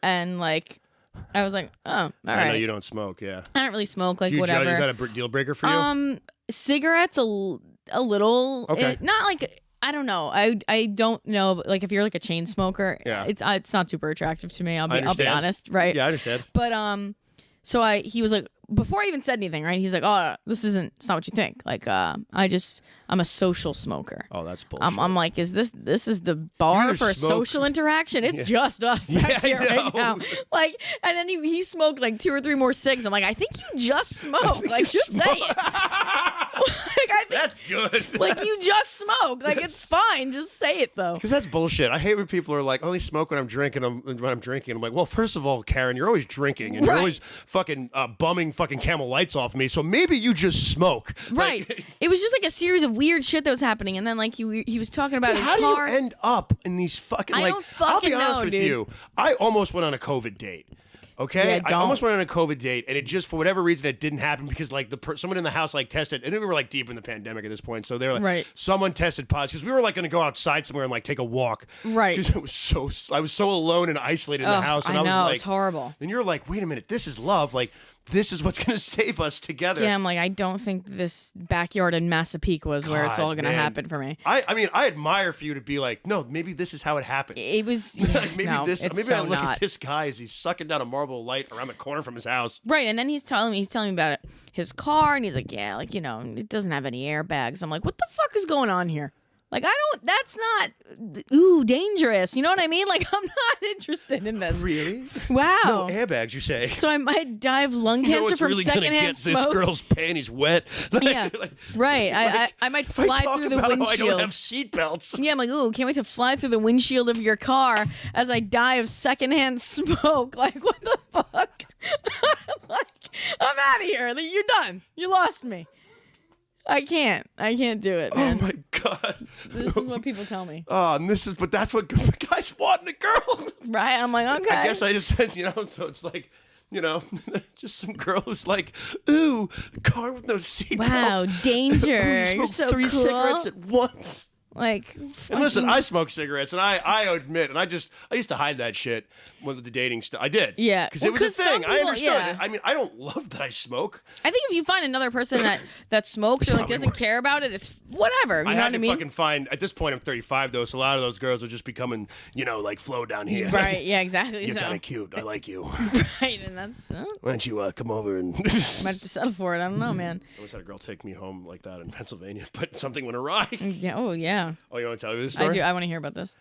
and like. I was like, oh, all right. I know you don't smoke, yeah. I don't really smoke, like, Do you whatever. Is that a deal breaker for you? Cigarettes a little. Okay. Not like I don't know. I don't know. But like if you're like a chain smoker, Yeah. it's not super attractive to me. I'll be understand. honest, right? Yeah, I understand. But so he was like, before I even said anything, right? He's like, oh, it's not what you think. Like I'm a social smoker. Oh, that's bullshit. I'm like, this is the bar for a social interaction? It's just us back here right now. Like, and then he smoked like 2 or 3 more cigs. I'm like, I think you just smoked. Like, just say it. That's good. Like, you just smoked. Like, it's fine. Just say it, though. Because that's bullshit. I hate when people are like, only smoke when I'm drinking. I'm like, well, first of all, Karen, you're always drinking and you're always fucking bumming fucking Camel Lights off me. So maybe you just smoke. Right. Like, it was just like a series of weird shit that was happening. And then, like, he was talking about his how car. do you end up in these fucking, I like, don't fucking I'll be honest know, with dude. you. I almost went on a COVID date. Okay, Yeah, I almost went on a COVID date, and it just for whatever reason it didn't happen because like someone in the house like tested, and we were like deep in the pandemic at this point, so they were like, someone tested positive because we were like going to go outside somewhere and like take a walk, right? Because I was so alone and isolated in the house, and I was like, it's horrible. And you're like, wait a minute, this is love, like. This is what's going to save us together. Yeah, I'm like, I don't think this backyard in Massapequa is where it's all going to happen for me. I mean, I admire for you to be like, no, maybe this is how it happens. It was maybe no, this. it's Maybe so I look not. at this guy as he's sucking down a marble light around the corner from his house. Right, and then he's telling me about his car, and he's like, yeah, like it doesn't have any airbags. I'm like, what the fuck is going on here? Like, that's not, dangerous. You know what I mean? Like, I'm not interested in this. Really? Wow. No airbags, you say. So I might die of lung cancer from really secondhand smoke. This girl's panties wet. Yeah, right. I might fly through the windshield. I don't have seatbelts. Yeah, I'm like, can't wait to fly through the windshield of your car as I die of secondhand smoke. Like, what the fuck? I'm out of here. Like, you're done. You lost me. I can't do it, man. Oh my god. This is what people tell me. And that's what guys want in a girl. Right? I'm like, okay. I guess I just said, so it's like, just some girl who's like, ooh, car with no seatbelt. Wow, danger. Ooh, You're so 3 cool. cigarettes at once. Like, and listen, I smoke cigarettes, and I admit, and I used to hide that shit with the dating stuff. I did, yeah, because it was a thing. I understood. Yeah. I mean, I don't love that I smoke. I think if you find another person that smokes or like doesn't care about it, it's whatever. You know what I mean? Fucking find. At this point, I'm 35 though, so a lot of those girls are just becoming, like flow down here. Right? Yeah, exactly. You're kind of cute. I like you. Right, and that's. Why don't you come over and? I might have to settle for it. I don't know, man. I always had a girl take me home like that in Pennsylvania, but something went awry. Yeah. Oh, yeah. Oh, you want to tell me this story? I do. I want to hear about this.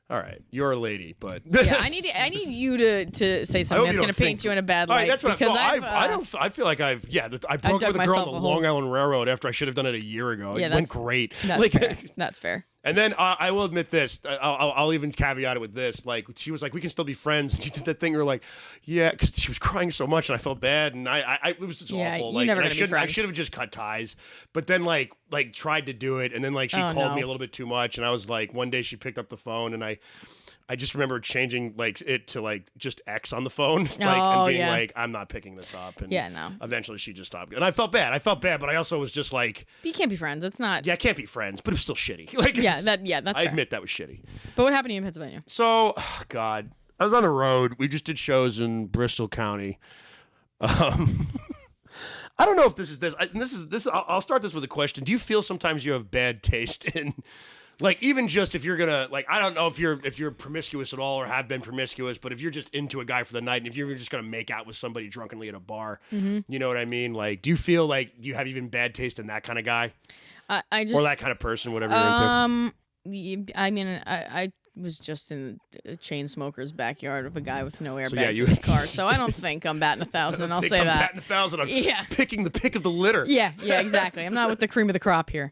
All right, you're a lady, but yeah, I need you to say something that's going to paint you in a bad light. All right, that's what because I feel like I broke up with a girl on the Long Island Railroad after I should have done it a year ago. Yeah, it went great. That's fair. That's fair. And then I will admit this. I'll even caveat it with this. Like, she was like, we can still be friends. And she did that thing where like, yeah, because she was crying so much and I felt bad. And it was just awful. Like, never I should have just cut ties. But then like tried to do it. And then like she called me a little bit too much. And I was like, one day she picked up the phone and I just remember changing like it to like just X on the phone, and being like, I'm not picking this up. And eventually she just stopped. And I felt bad, but I also was just like, but you can't be friends. It's not. Yeah, I can't be friends, but it was still shitty. Like, that's. I admit that was shitty. But what happened to you in Pennsylvania? So, God, I was on the road. We just did shows in Bristol County. I don't know if this is this. I'll start this with a question. Do you feel sometimes you have bad taste in? Like, even just if you're gonna, like, I don't know if you're promiscuous at all or have been promiscuous, but if you're just into a guy for the night and if you're just gonna make out with somebody drunkenly at a bar, you know what I mean? Like, do you feel like you have even bad taste in that kind of guy? Or that kind of person, whatever you're into? I mean, I was just in a chain smoker's backyard with a guy with no airbags in his car, so I don't think I'm batting 1,000. I'll say that. I'm batting 1,000. I'm picking the pick of the litter. Yeah, exactly. I'm not with the cream of the crop here.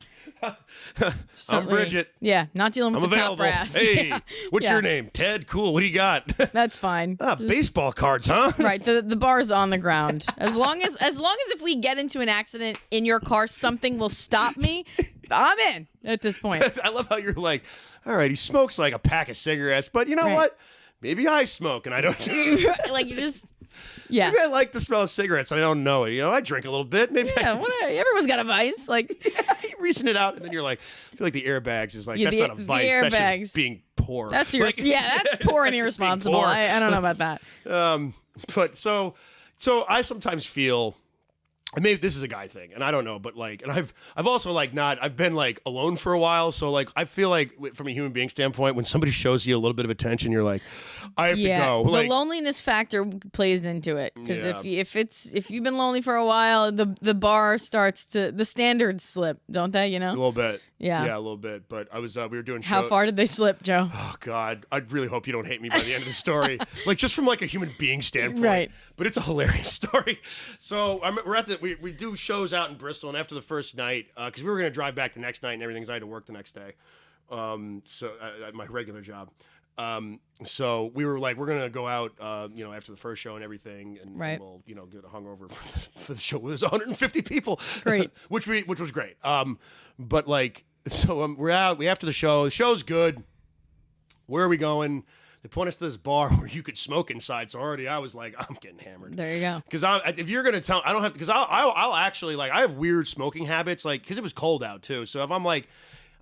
I'm Bridget. Yeah, not dealing with I'm the available. top brass. Hey, what's your name? Ted. Cool. What do you got? That's fine. Baseball cards, huh? Right. The bar's on the ground. As long as if we get into an accident in your car, something will stop me. I'm in at this point. I love how you're like, all right, he smokes like a pack of cigarettes, but you know what? Maybe I smoke and I don't. Like, you just. Yeah. Maybe I like the smell of cigarettes and I don't know it. I drink a little bit. Maybe. Yeah, everyone's got a vice. Like, you reason it out, and then you're like, I feel like the airbags is like, that's not a vice. That's just being poor. That's that's poor and irresponsible. I don't know about that. But so I sometimes feel maybe this is a guy thing, and I don't know, but like, and I've also like I've been like alone for a while, so like I feel like from a human being standpoint, when somebody shows you a little bit of attention, you're like, I have to go. Like, the loneliness factor plays into it because if you've been lonely for a while, the bar starts to the standards slip, don't they? You know, a little bit. Yeah, a little bit. But I was we were doing. How far did they slip, Joe? Oh God, I really hope you don't hate me by the end of the story. Like just from like a human being standpoint, right? But it's a hilarious story. So we're at we do shows out in Bristol, and after the first night, because we were gonna drive back the next night and everything, so I had to work the next day. So at my regular job. So we were like, we're gonna go out, after the first show and everything, and we'll, get a hungover for the show. There's 150 people, great, which was great. But like, so we're out. After the show. The show's good. Where are we going? They point us to this bar where you could smoke inside. So already I was like, I'm getting hammered. There you go. Because if you're gonna tell, I don't have, because I'll actually like, I have weird smoking habits, like because it was cold out too. So if I'm like,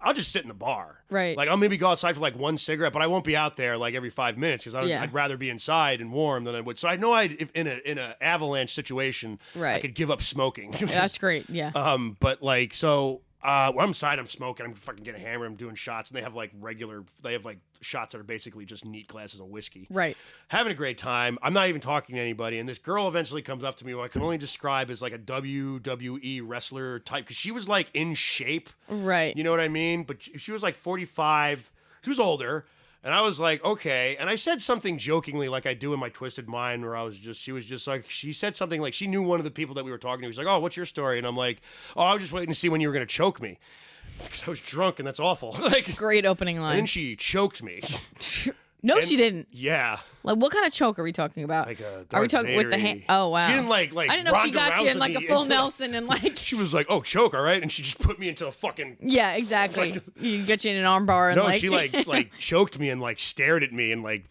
I'll just sit in the bar. Right. Like, I'll maybe go outside for like one cigarette, but I won't be out there like every 5 minutes because I'd rather be inside and warm than I would. So I know if in an avalanche situation, I could give up smoking. That's great. Yeah. But like, so when I'm inside, I'm smoking, I'm fucking getting hammered, I'm doing shots, and they have like shots that are basically just neat glasses of whiskey. Right. Having a great time. I'm not even talking to anybody. And this girl eventually comes up to me who I can only describe as like a WWE wrestler type, because she was like in shape. Right. You know what I mean? But she was like 45. She was older. And I was like, okay. And I said something jokingly like I do in my twisted mind where she said something like she knew one of the people that we were talking to. She's like, oh, what's your story? And I'm like, oh, I was just waiting to see when you were going to choke me. Because I was drunk and that's awful. Like, great opening line. And then she choked me. No, she didn't. Yeah. Like, what kind of choke are we talking about? Like a Are we talking with the hand? Oh, wow. She didn't like. I didn't know if she got you in like a full Nelson and like. She was like, "Oh, choke, all right," and she just put me into a fucking. Yeah, exactly. You get you in an arm bar and no, like. she like choked me and like stared at me and like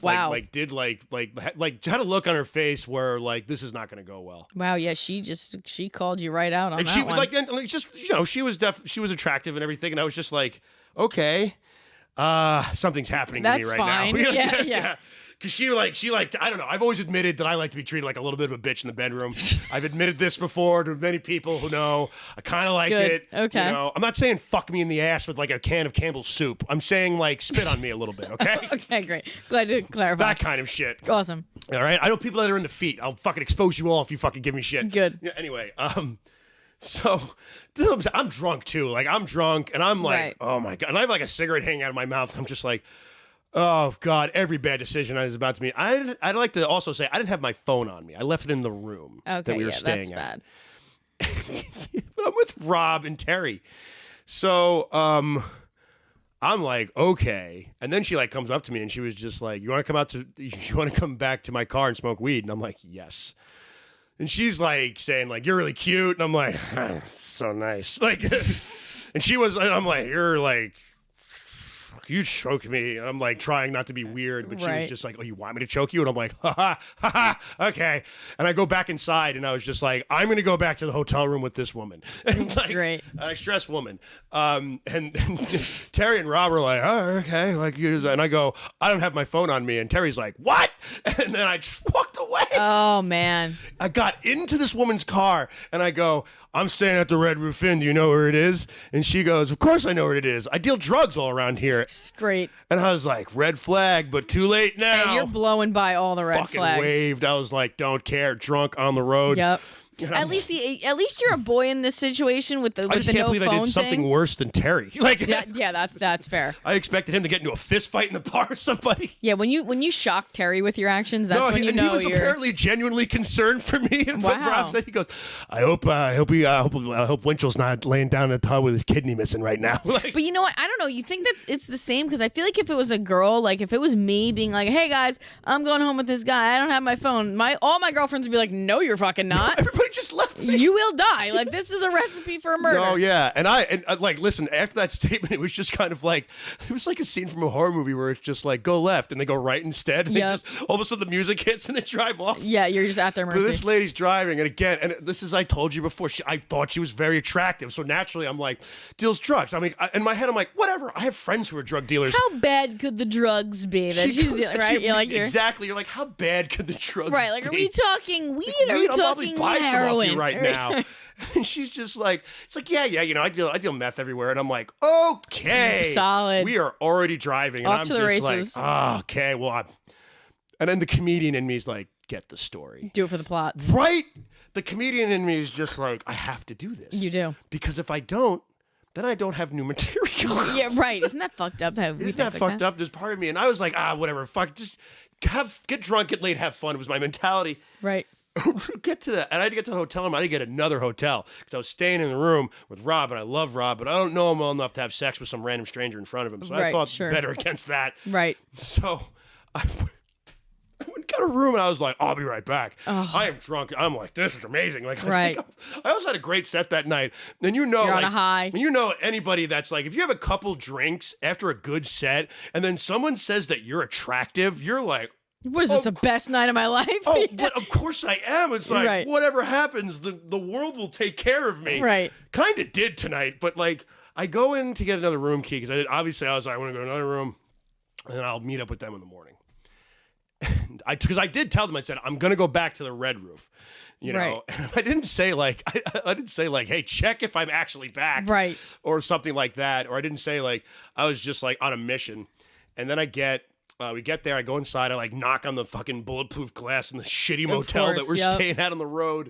did like had a look on her face where like this is not going to go well. Wow. Yeah, she called you right out on and that she one. like just she was attractive and everything, and I was just like, okay. Something's happening to me right fine. now. Yeah. Because she I don't know. I've always admitted that I like to be treated like a little bit of a bitch in the bedroom. I've admitted this before to many people who know. I kind of like it. Okay. You know, I'm not saying fuck me in the ass with like a can of Campbell's soup. I'm saying like spit on me a little bit. Okay. Okay, great. Glad to clarify. That kind of shit. Awesome. All right. I know people that are into feet. I'll fucking expose you all if you fucking give me shit. Good. Yeah, anyway. So I'm drunk too. Like I'm drunk and I'm like, oh my God. And I have like a cigarette hanging out of my mouth. I'm just like, oh God, every bad decision I was about to make. I'd like to also say I didn't have my phone on me. I left it in the room that we were staying at. That's bad. But I'm with Rob and Terry. So I'm like, okay. And then she like comes up to me and she was just like, you want to come back to my car and smoke weed? And I'm like, yes. And she's like saying like, you're really cute. And I'm like, so nice. Like, and I'm like, you're like, you choke me. And I'm like trying not to be weird, but she was just like, oh, you want me to choke you? And I'm like, ha ha, okay. And I go back inside and I was just like, I'm going to go back to the hotel room with this woman. And like, great. And I stress woman. And Terry and Rob were like, oh, okay. Like, and I go, I don't have my phone on me. And Terry's like, what? And then I just walked away. Oh, man. I got into this woman's car and I go, I'm staying at the Red Roof Inn. Do you know where it is? And she goes, of course I know where it is. I deal drugs all around here. It's great. And I was like, red flag, but too late now. Hey, you're blowing by all the red fucking flags. Waved. I was like, don't care. Drunk on the road. Yep. At least you're a boy in this situation with the I just can't believe I did something worse than Terry. Like, yeah, that's fair. I expected him to get into a fist fight in the bar with somebody. Yeah, when you shock Terry with your actions, that's when you know he was apparently genuinely concerned for me. And wow. Rob said, he goes, I hope Winchell's not laying down in the tub with his kidney missing right now. Like, but you know what? I don't know. You think it's the same? Because I feel like if it was a girl, like if it was me being like, hey guys, I'm going home with this guy. I don't have my phone. All my girlfriends would be like, no, you're fucking not. Everybody just left me. You will die. Like, this is a recipe for a murder. Oh, yeah. And like, listen, after that statement, it was just kind of like, it was like a scene from a horror movie where it's just like, go left, and they go right instead. And just, all of a sudden, the music hits, and they drive off. Yeah, you're just at their mercy. But this lady's driving, and again, and this is, I told you before, I thought she was very attractive. So naturally, I'm like, deals drugs. I mean, in my head, I'm like, whatever. I have friends who are drug dealers. How bad could the drugs be that she's dealing, right? Exactly. You're like, how bad could the drugs be? Right, like, are we talking weed or are we I'm talking probably buy some off heroin? you right now. And she's just like, it's like, yeah, I deal meth everywhere. And I'm like, okay. Solid. We are already driving. And Off I'm to the just races. like, oh, okay, well, and then the comedian in me is like, get the story. Do it for the plot. Right? The comedian in me is just like, I have to do this. You do. Because if I don't, then I don't have new material. Yeah, right. Isn't that fucked up? Isn't that fucked up? There's part of me. And I was like, whatever. Fuck. Just get drunk, get laid, have fun. It was my mentality. Right. Get to that. And I had to get to the hotel room. I had to get another hotel because I was staying in the room with Rob, and I love Rob, but I don't know him well enough to have sex with some random stranger in front of him. So I thought better against that. Right. So I went and got a room, and I was like, I'll be right back. Oh. I am drunk. I'm like, this is amazing. Like, right. I also had a great set that night. And you're on a high. And anybody that's like, if you have a couple drinks after a good set, and then someone says that you're attractive, you're like, what is this, the best night of my life? Oh, but of course I am. It's like, whatever happens, the world will take care of me. Right. Kind of did tonight, but like, I go in to get another room key because I was like, I want to go to another room, and then I'll meet up with them in the morning. Because I did tell them, I said, I'm going to go back to the red roof. You know, I didn't say like, hey, check if I'm actually back. Right. Or something like that. Or I didn't say like, I was just like on a mission. And then we get there, I go inside, I like knock on the fucking bulletproof glass in the shitty motel that we're staying at on the road.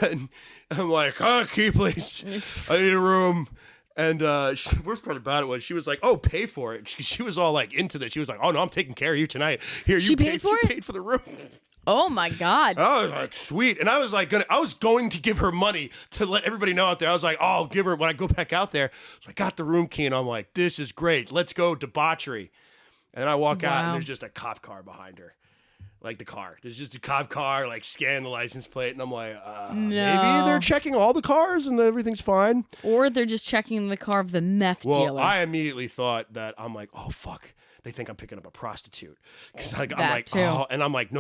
And I'm like, key please. I need a room. And the worst part about it was she was like, oh, pay for it. She was all like into this. She was like, oh no, I'm taking care of you tonight. Here, she paid for the room. Oh my God. I was like, sweet. And I was like, I was going to give her money to let everybody know out there. I was like, oh, I'll give her when I go back out there. So I got the room key and I'm like, this is great. Let's go debauchery. And then I walk out and there's just a cop car behind her. Like the car. There's just a cop car, like scan the license plate. And I'm like, maybe they're checking all the cars and everything's fine. Or they're just checking the car of the meth dealer. Well, I immediately thought that, I'm like, oh, fuck. They think I'm picking up a prostitute. Because I'm like, oh, and I'm like,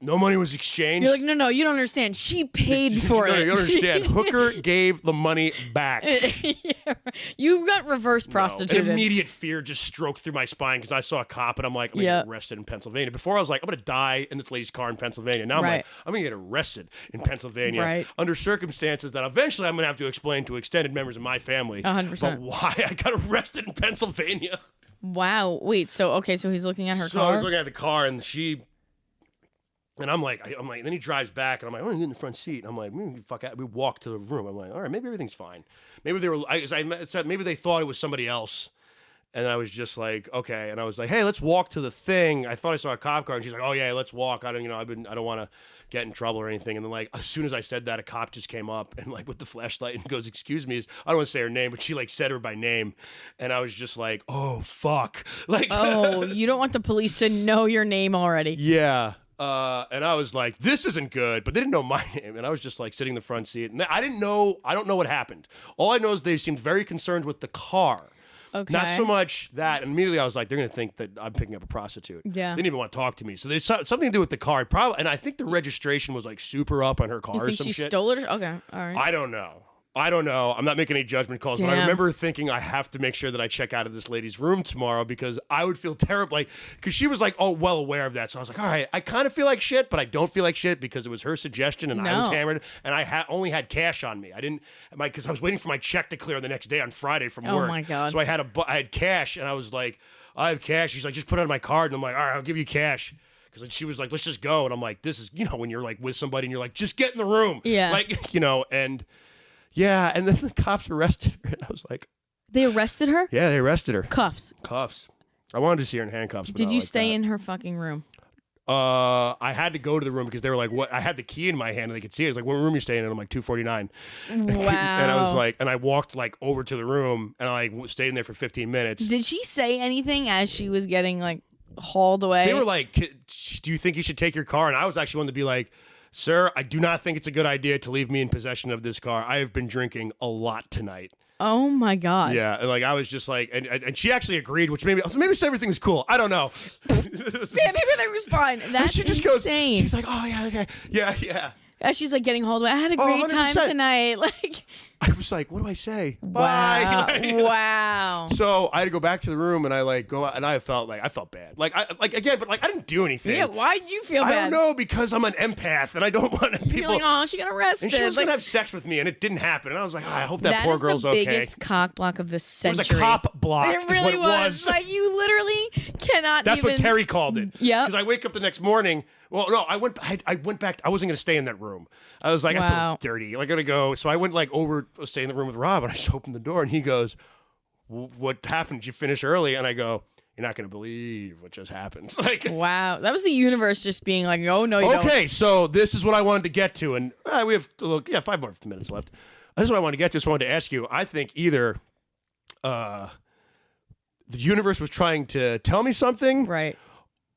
no money was exchanged. You're like, no, you don't understand. She paid for it. You don't understand. Hooker gave the money back. Yeah, you got reverse prostituted. An immediate fear just stroked through my spine because I saw a cop and I'm like, I'm going to get arrested in Pennsylvania. Before I was like, I'm going to die in this lady's car in Pennsylvania. Now I'm like, I'm going to get arrested in Pennsylvania under circumstances that eventually I'm going to have to explain to extended members of my family 100%. But why I got arrested in Pennsylvania. Wow. Wait, so he's looking at her car? So I was looking at the car and and I'm like, then he drives back, and I'm like, I want to get in the front seat. And I'm like, fuck out. We walk to the room. I'm like, all right, maybe everything's fine. Maybe maybe they thought it was somebody else. And I was just like, okay. And I was like, hey, let's walk to the thing. I thought I saw a cop car, and she's like, oh yeah, let's walk. I don't want to get in trouble or anything. And then like, as soon as I said that, a cop just came up and like with the flashlight and goes, excuse me. I don't want to say her name, but she like said her by name. And I was just like, oh fuck. Like, oh, you don't want the police to know your name already. Yeah. And I was like, this isn't good, but they didn't know my name. And I was just like sitting in the front seat and I don't know what happened. All I know is they seemed very concerned with the car. Okay. Not so much that. And immediately I was like, they're going to think that I'm picking up a prostitute. Yeah. They didn't even want to talk to me. So there's something to do with the car. Probably, and I think the registration was like super up on her car or some shit. You think she stole it? Okay. All right. I don't know. I'm not making any judgment calls, but I remember thinking I have to make sure that I check out of this lady's room tomorrow because I would feel terrible. Because she was like, oh, well aware of that. So I was like, all right, I kind of feel like shit, but I don't feel like shit because it was her suggestion and I was hammered and I only had cash on me. I didn't, because I was waiting for my check to clear the next day on Friday from work. Oh my God. So I had cash and I was like, I have cash. She's like, just put it on my card. And I'm like, all right, I'll give you cash. Because she was like, let's just go. And I'm like, this is, when you're like with somebody and you're like, just get in the room. Yeah. Like, and... Yeah, and then the cops arrested her, and I was like... They arrested her? Yeah, they arrested her. Cuffs. I wanted to see her in handcuffs, but Did you like stay that. in her fucking room? I had to go to the room because they were like, what? I had the key in my hand, and they could see it. I was like, what room are you staying in? I'm like, 249. Wow. And I was like, and I walked like over to the room, and I like stayed in there for 15 minutes. Did she say anything as she was getting like hauled away? They were like, do you think you should take your car? And I was actually one to be like, sir, I do not think it's a good idea to leave me in possession of this car. I have been drinking a lot tonight. Oh my God. Yeah, and like I was just like, and she actually agreed, which maybe everything was cool. I don't know. Yeah, maybe everything was fine. That's she just insane. She's like, oh yeah, okay, yeah. As she's like getting hauled away, I had a great time 100%. tonight. Like, I was like, what do I say? wow, Bye. wow. So I had to go back to the room, and I like go out, and I felt bad. Like again, but like I didn't do anything. Yeah, why did you feel bad? I don't know, because I'm an empath, and I don't want people. You're like, oh, she got arrested. And she was like, gonna have sex with me, and it didn't happen. And I was like, I hope that poor is girl's the okay. biggest cock block of the It century. was a cop block. It really is what it was. Like, you literally cannot. That's even... what Terry called it. Yeah. Because I wake up the next morning. Well, no, I went back. I wasn't gonna stay in that room. I was like, I feel dirty. I gotta go. So I went like over to stay in the room with Rob, and I just opened the door, and he goes, "What happened? Did you finish early?" And I go, "You're not gonna believe what just happened." Like, wow, that was the universe just being like, "Oh no, you don't." Okay, so this is what I wanted to get to, and we have 5 more minutes left. This is what I wanted to get to. So I wanted to ask you. I think either the universe was trying to tell me something, Right.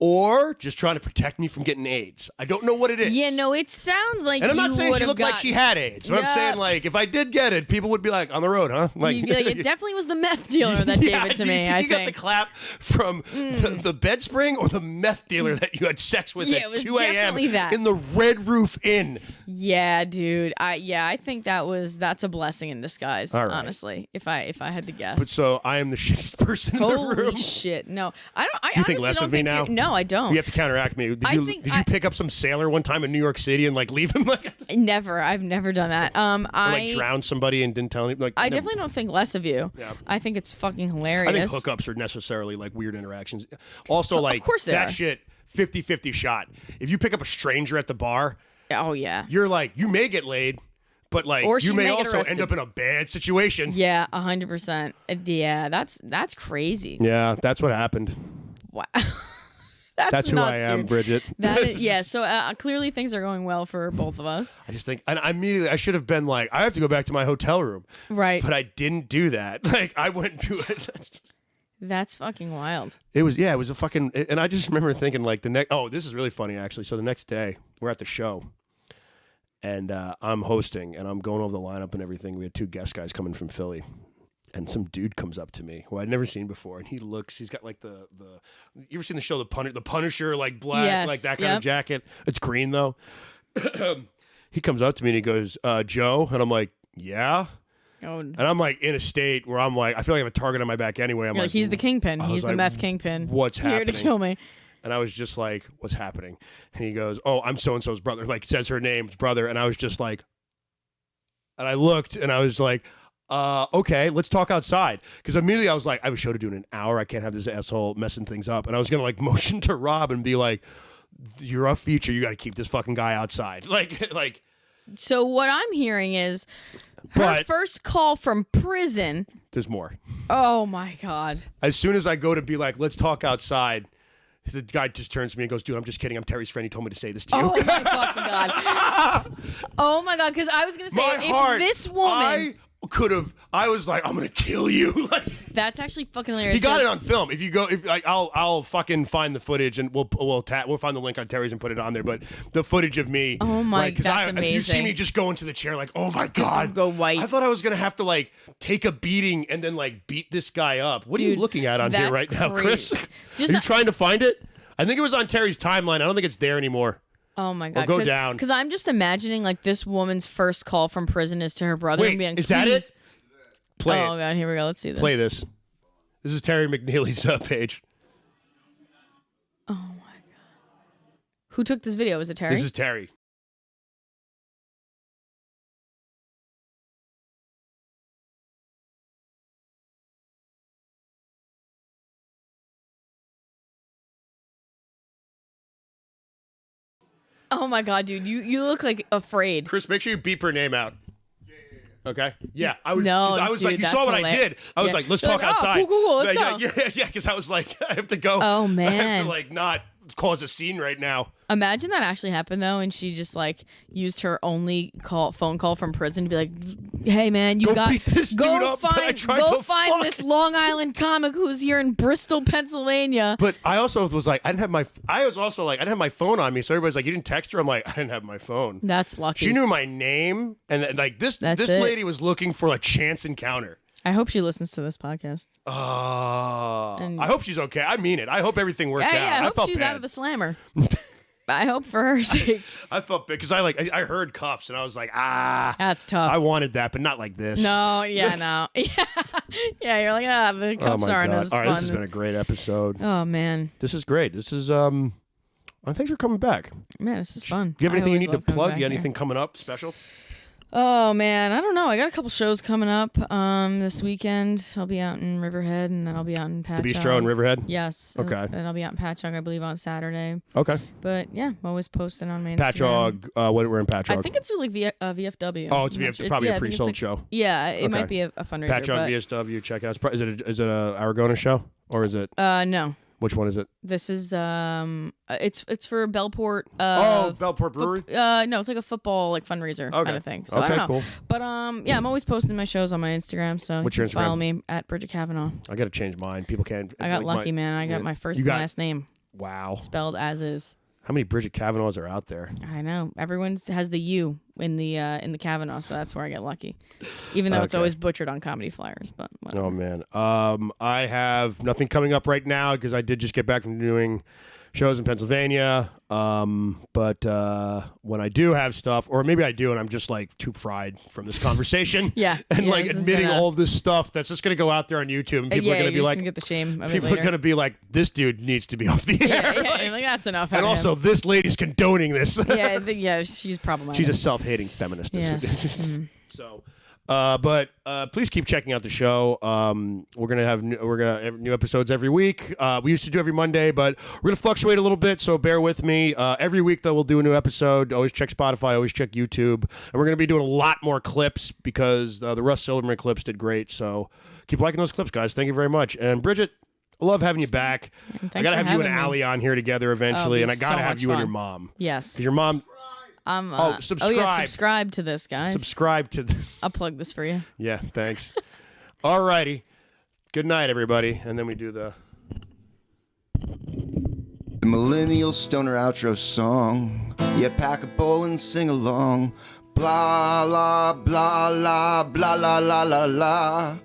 or just trying to protect me from getting AIDS. I don't know what it is. Yeah, no, it sounds like. And I'm not you saying she would've looked like she had AIDS, but I'm saying, like, if I did get it, people would be like, on the road, huh? Like, You'd be like, it definitely was the meth dealer that gave it to me. I you think got the clap from the bed spring or the meth dealer that you had sex with Yeah, at it was 2 a.m. definitely that. in the Red Roof Inn. Yeah, dude. I think that's a blessing in disguise. All right. Honestly, if I had to guess. But so I am the shittest person in the room. Holy shit! No, I don't. I You think honestly less don't of me think now? No, I don't. You have to counteract me. Did you pick up some sailor one time in New York City and like leave him like Never. I've never done that. or, like drowned somebody and didn't tell him? Like, I definitely don't think less of you. Yeah. I think it's fucking hilarious. I think hookups are necessarily like weird interactions. Also, like, of course they that are. shit 50-50 shot. If you pick up a stranger at the bar, Oh yeah. you're like, you may get laid, but like Or you she may may get also arrested. end up in a bad situation. Yeah, 100%. Yeah, that's crazy. Yeah, that's what happened. Wow. That's who nuts, I am, dude. Bridget. That is, yeah. So clearly things are going well for both of us. I just think, and I should have been like, I have to go back to my hotel room. Right. But I didn't do that. Like, I went to it. That's fucking wild. It was a fucking, and I just remember thinking like this is really funny actually. So the next day we're at the show and I'm hosting and I'm going over the lineup and everything. We had 2 guest guys coming from Philly and some dude comes up to me who I'd never seen before. And he's got like you ever seen the show, The Punisher, like black, Yes, like that kind of jacket. It's green though. He comes up to me and he goes, Joe. And I'm like, yeah. Oh, And I'm like in a state where I'm like, I feel like I have a target on my back anyway. I'm you're like, he's the kingpin. I He's was the like, meth kingpin. what's Here happening? to kill me. And I was just like, what's happening? And he goes, oh, I'm so-and-so's brother. Like, says her name's brother. And I was just like, and I looked and I was like, okay, let's talk outside. Because immediately I was like, I have a show to do in an hour. I can't have this asshole messing things up. And I was going to like motion to Rob and be like, you're a feature. You got to keep this fucking guy outside. Like. So what I'm hearing is her first call from prison. There's more. Oh my God. As soon as I go to be like, let's talk outside, the guy just turns to me and goes, dude, I'm just kidding. I'm Terry's friend. He told me to say this to you. Oh my fucking God. Oh my God. Because I was going to say, My heart, this woman. I was like, I'm going to kill you. Like, that's actually fucking hilarious. he got it on film. If you go, I'll fucking find the footage and we'll find the link on Terry's and put it on there. But the footage of me, oh my, like, that's amazing. You see me just go into the chair, like, oh my God, go white. I thought I was gonna have to like take a beating and then like beat this guy up. What are you looking at on here right now, Chris? Are you trying to find it? I think it was on Terry's timeline. I don't think it's there anymore. Oh my God. Or go down. Because I'm just imagining like this woman's first call from prison is to her brother. Wait, and being, is that it? Play it. Oh God, here we go. Let's see this. Play this. This is Terry McNeely's page. Oh my God. Who took this video? Was it Terry? This is Terry. Oh my God, dude. You look like afraid. Chris, make sure you beep her name out. Okay. Yeah, I was. No, I was dude, like, you saw what I did. I was like, let's talk outside. Cool, let's go. Yeah, because I was like, I have to go. Oh man. I have to like not cause a scene right now. Imagine that actually happened though, and she just like used her only phone call from prison to be like, "Hey man, you beat this dude up that I tried to fuck." this Long Island comic who's here in Bristol, Pennsylvania." But I also was like, I didn't have my phone on me, so everybody's like, "You didn't text her?" I'm like, I didn't have my phone. That's lucky. She knew my name, and like this lady was looking for a chance encounter. I hope she listens to this podcast. I hope she's okay. I mean it. I hope everything worked out. Yeah, I hope felt she's bad. out of the slammer. I hope for her sake. I felt bad because I heard cuffs and I was like, that's tough. I wanted that, but not like this. No, yeah, no. Yeah, you're like, the cuffs aren't as All right, fun. this has been a great episode. Oh, man. This is great. This is, thanks for coming back. Man, this is fun. Do you have anything you need to plug? You anything coming up special? Oh, man. I don't know. I got a couple shows coming up this weekend. I'll be out in Riverhead, and then I'll be out in Patchogue. The Bistro in Riverhead? Yes. Okay. And I'll be out in Patchogue, I believe, on Saturday. Okay. But, yeah, I'm always posting on my Instagram. Patchogue. We're in Patchogue. I think it's like VFW. Oh, it's probably a pre-sold show. Yeah, it might be a fundraiser. Patchogue VSW. Check it out. Is it a Aragona show? Or is it? No. Which one is it? This is it's for Bellport. Bellport Brewery. No, it's like a football fundraiser kind of thing. So I don't know. Cool. But yeah, I'm always posting my shows on my Instagram. So what's your Instagram? Follow me at Bridget Kavanagh. I got to change mine. People can't. I got lucky, man. I got my first and last name. Wow. Spelled as is. How many Bridget Kavanaghs are out there? I know. Everyone has the U in the Kavanaugh, so that's where I get lucky. Even though it's always butchered on comedy flyers, but whatever. Oh man. I have nothing coming up right now because I did just get back from doing shows in Pennsylvania. But when I do have stuff, or maybe I do, and I'm just too fried from this conversation. Yeah. And admitting all this stuff that's just gonna go out there on YouTube, and people are gonna be like, get the shame of people it later. are gonna be like, this dude needs to be off the air. Yeah, you're like, that's enough. And also, this lady's condoning this. Yeah, she's problematic. She's a self-hating feminist. Yes. So. But please keep checking out the show. We're gonna have new episodes every week. We used to do every Monday, but we're gonna fluctuate a little bit, so bear with me. Every week though, we'll do a new episode. Always check Spotify. Always check YouTube, and we're gonna be doing a lot more clips because the Russ Silverman clips did great. So keep liking those clips, guys. Thank you very much. And Bridget, I love having you back. I gotta have you and Allie on here together eventually, and I gotta have you and your mom. Yes, because your mom. Subscribe. Oh, yeah, subscribe to this, guys. Subscribe to this. I'll plug this for you. Yeah, thanks. All righty. Good night, everybody. And then we do the Millennial Stoner outro song. Yeah, pack a bowl and sing along. Blah, la, blah, la, blah, la, la, la, la.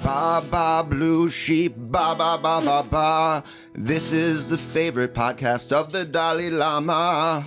Ba, ba, blue sheep, ba, ba, ba, ba, ba. This is the favorite podcast of the Dalai Lama.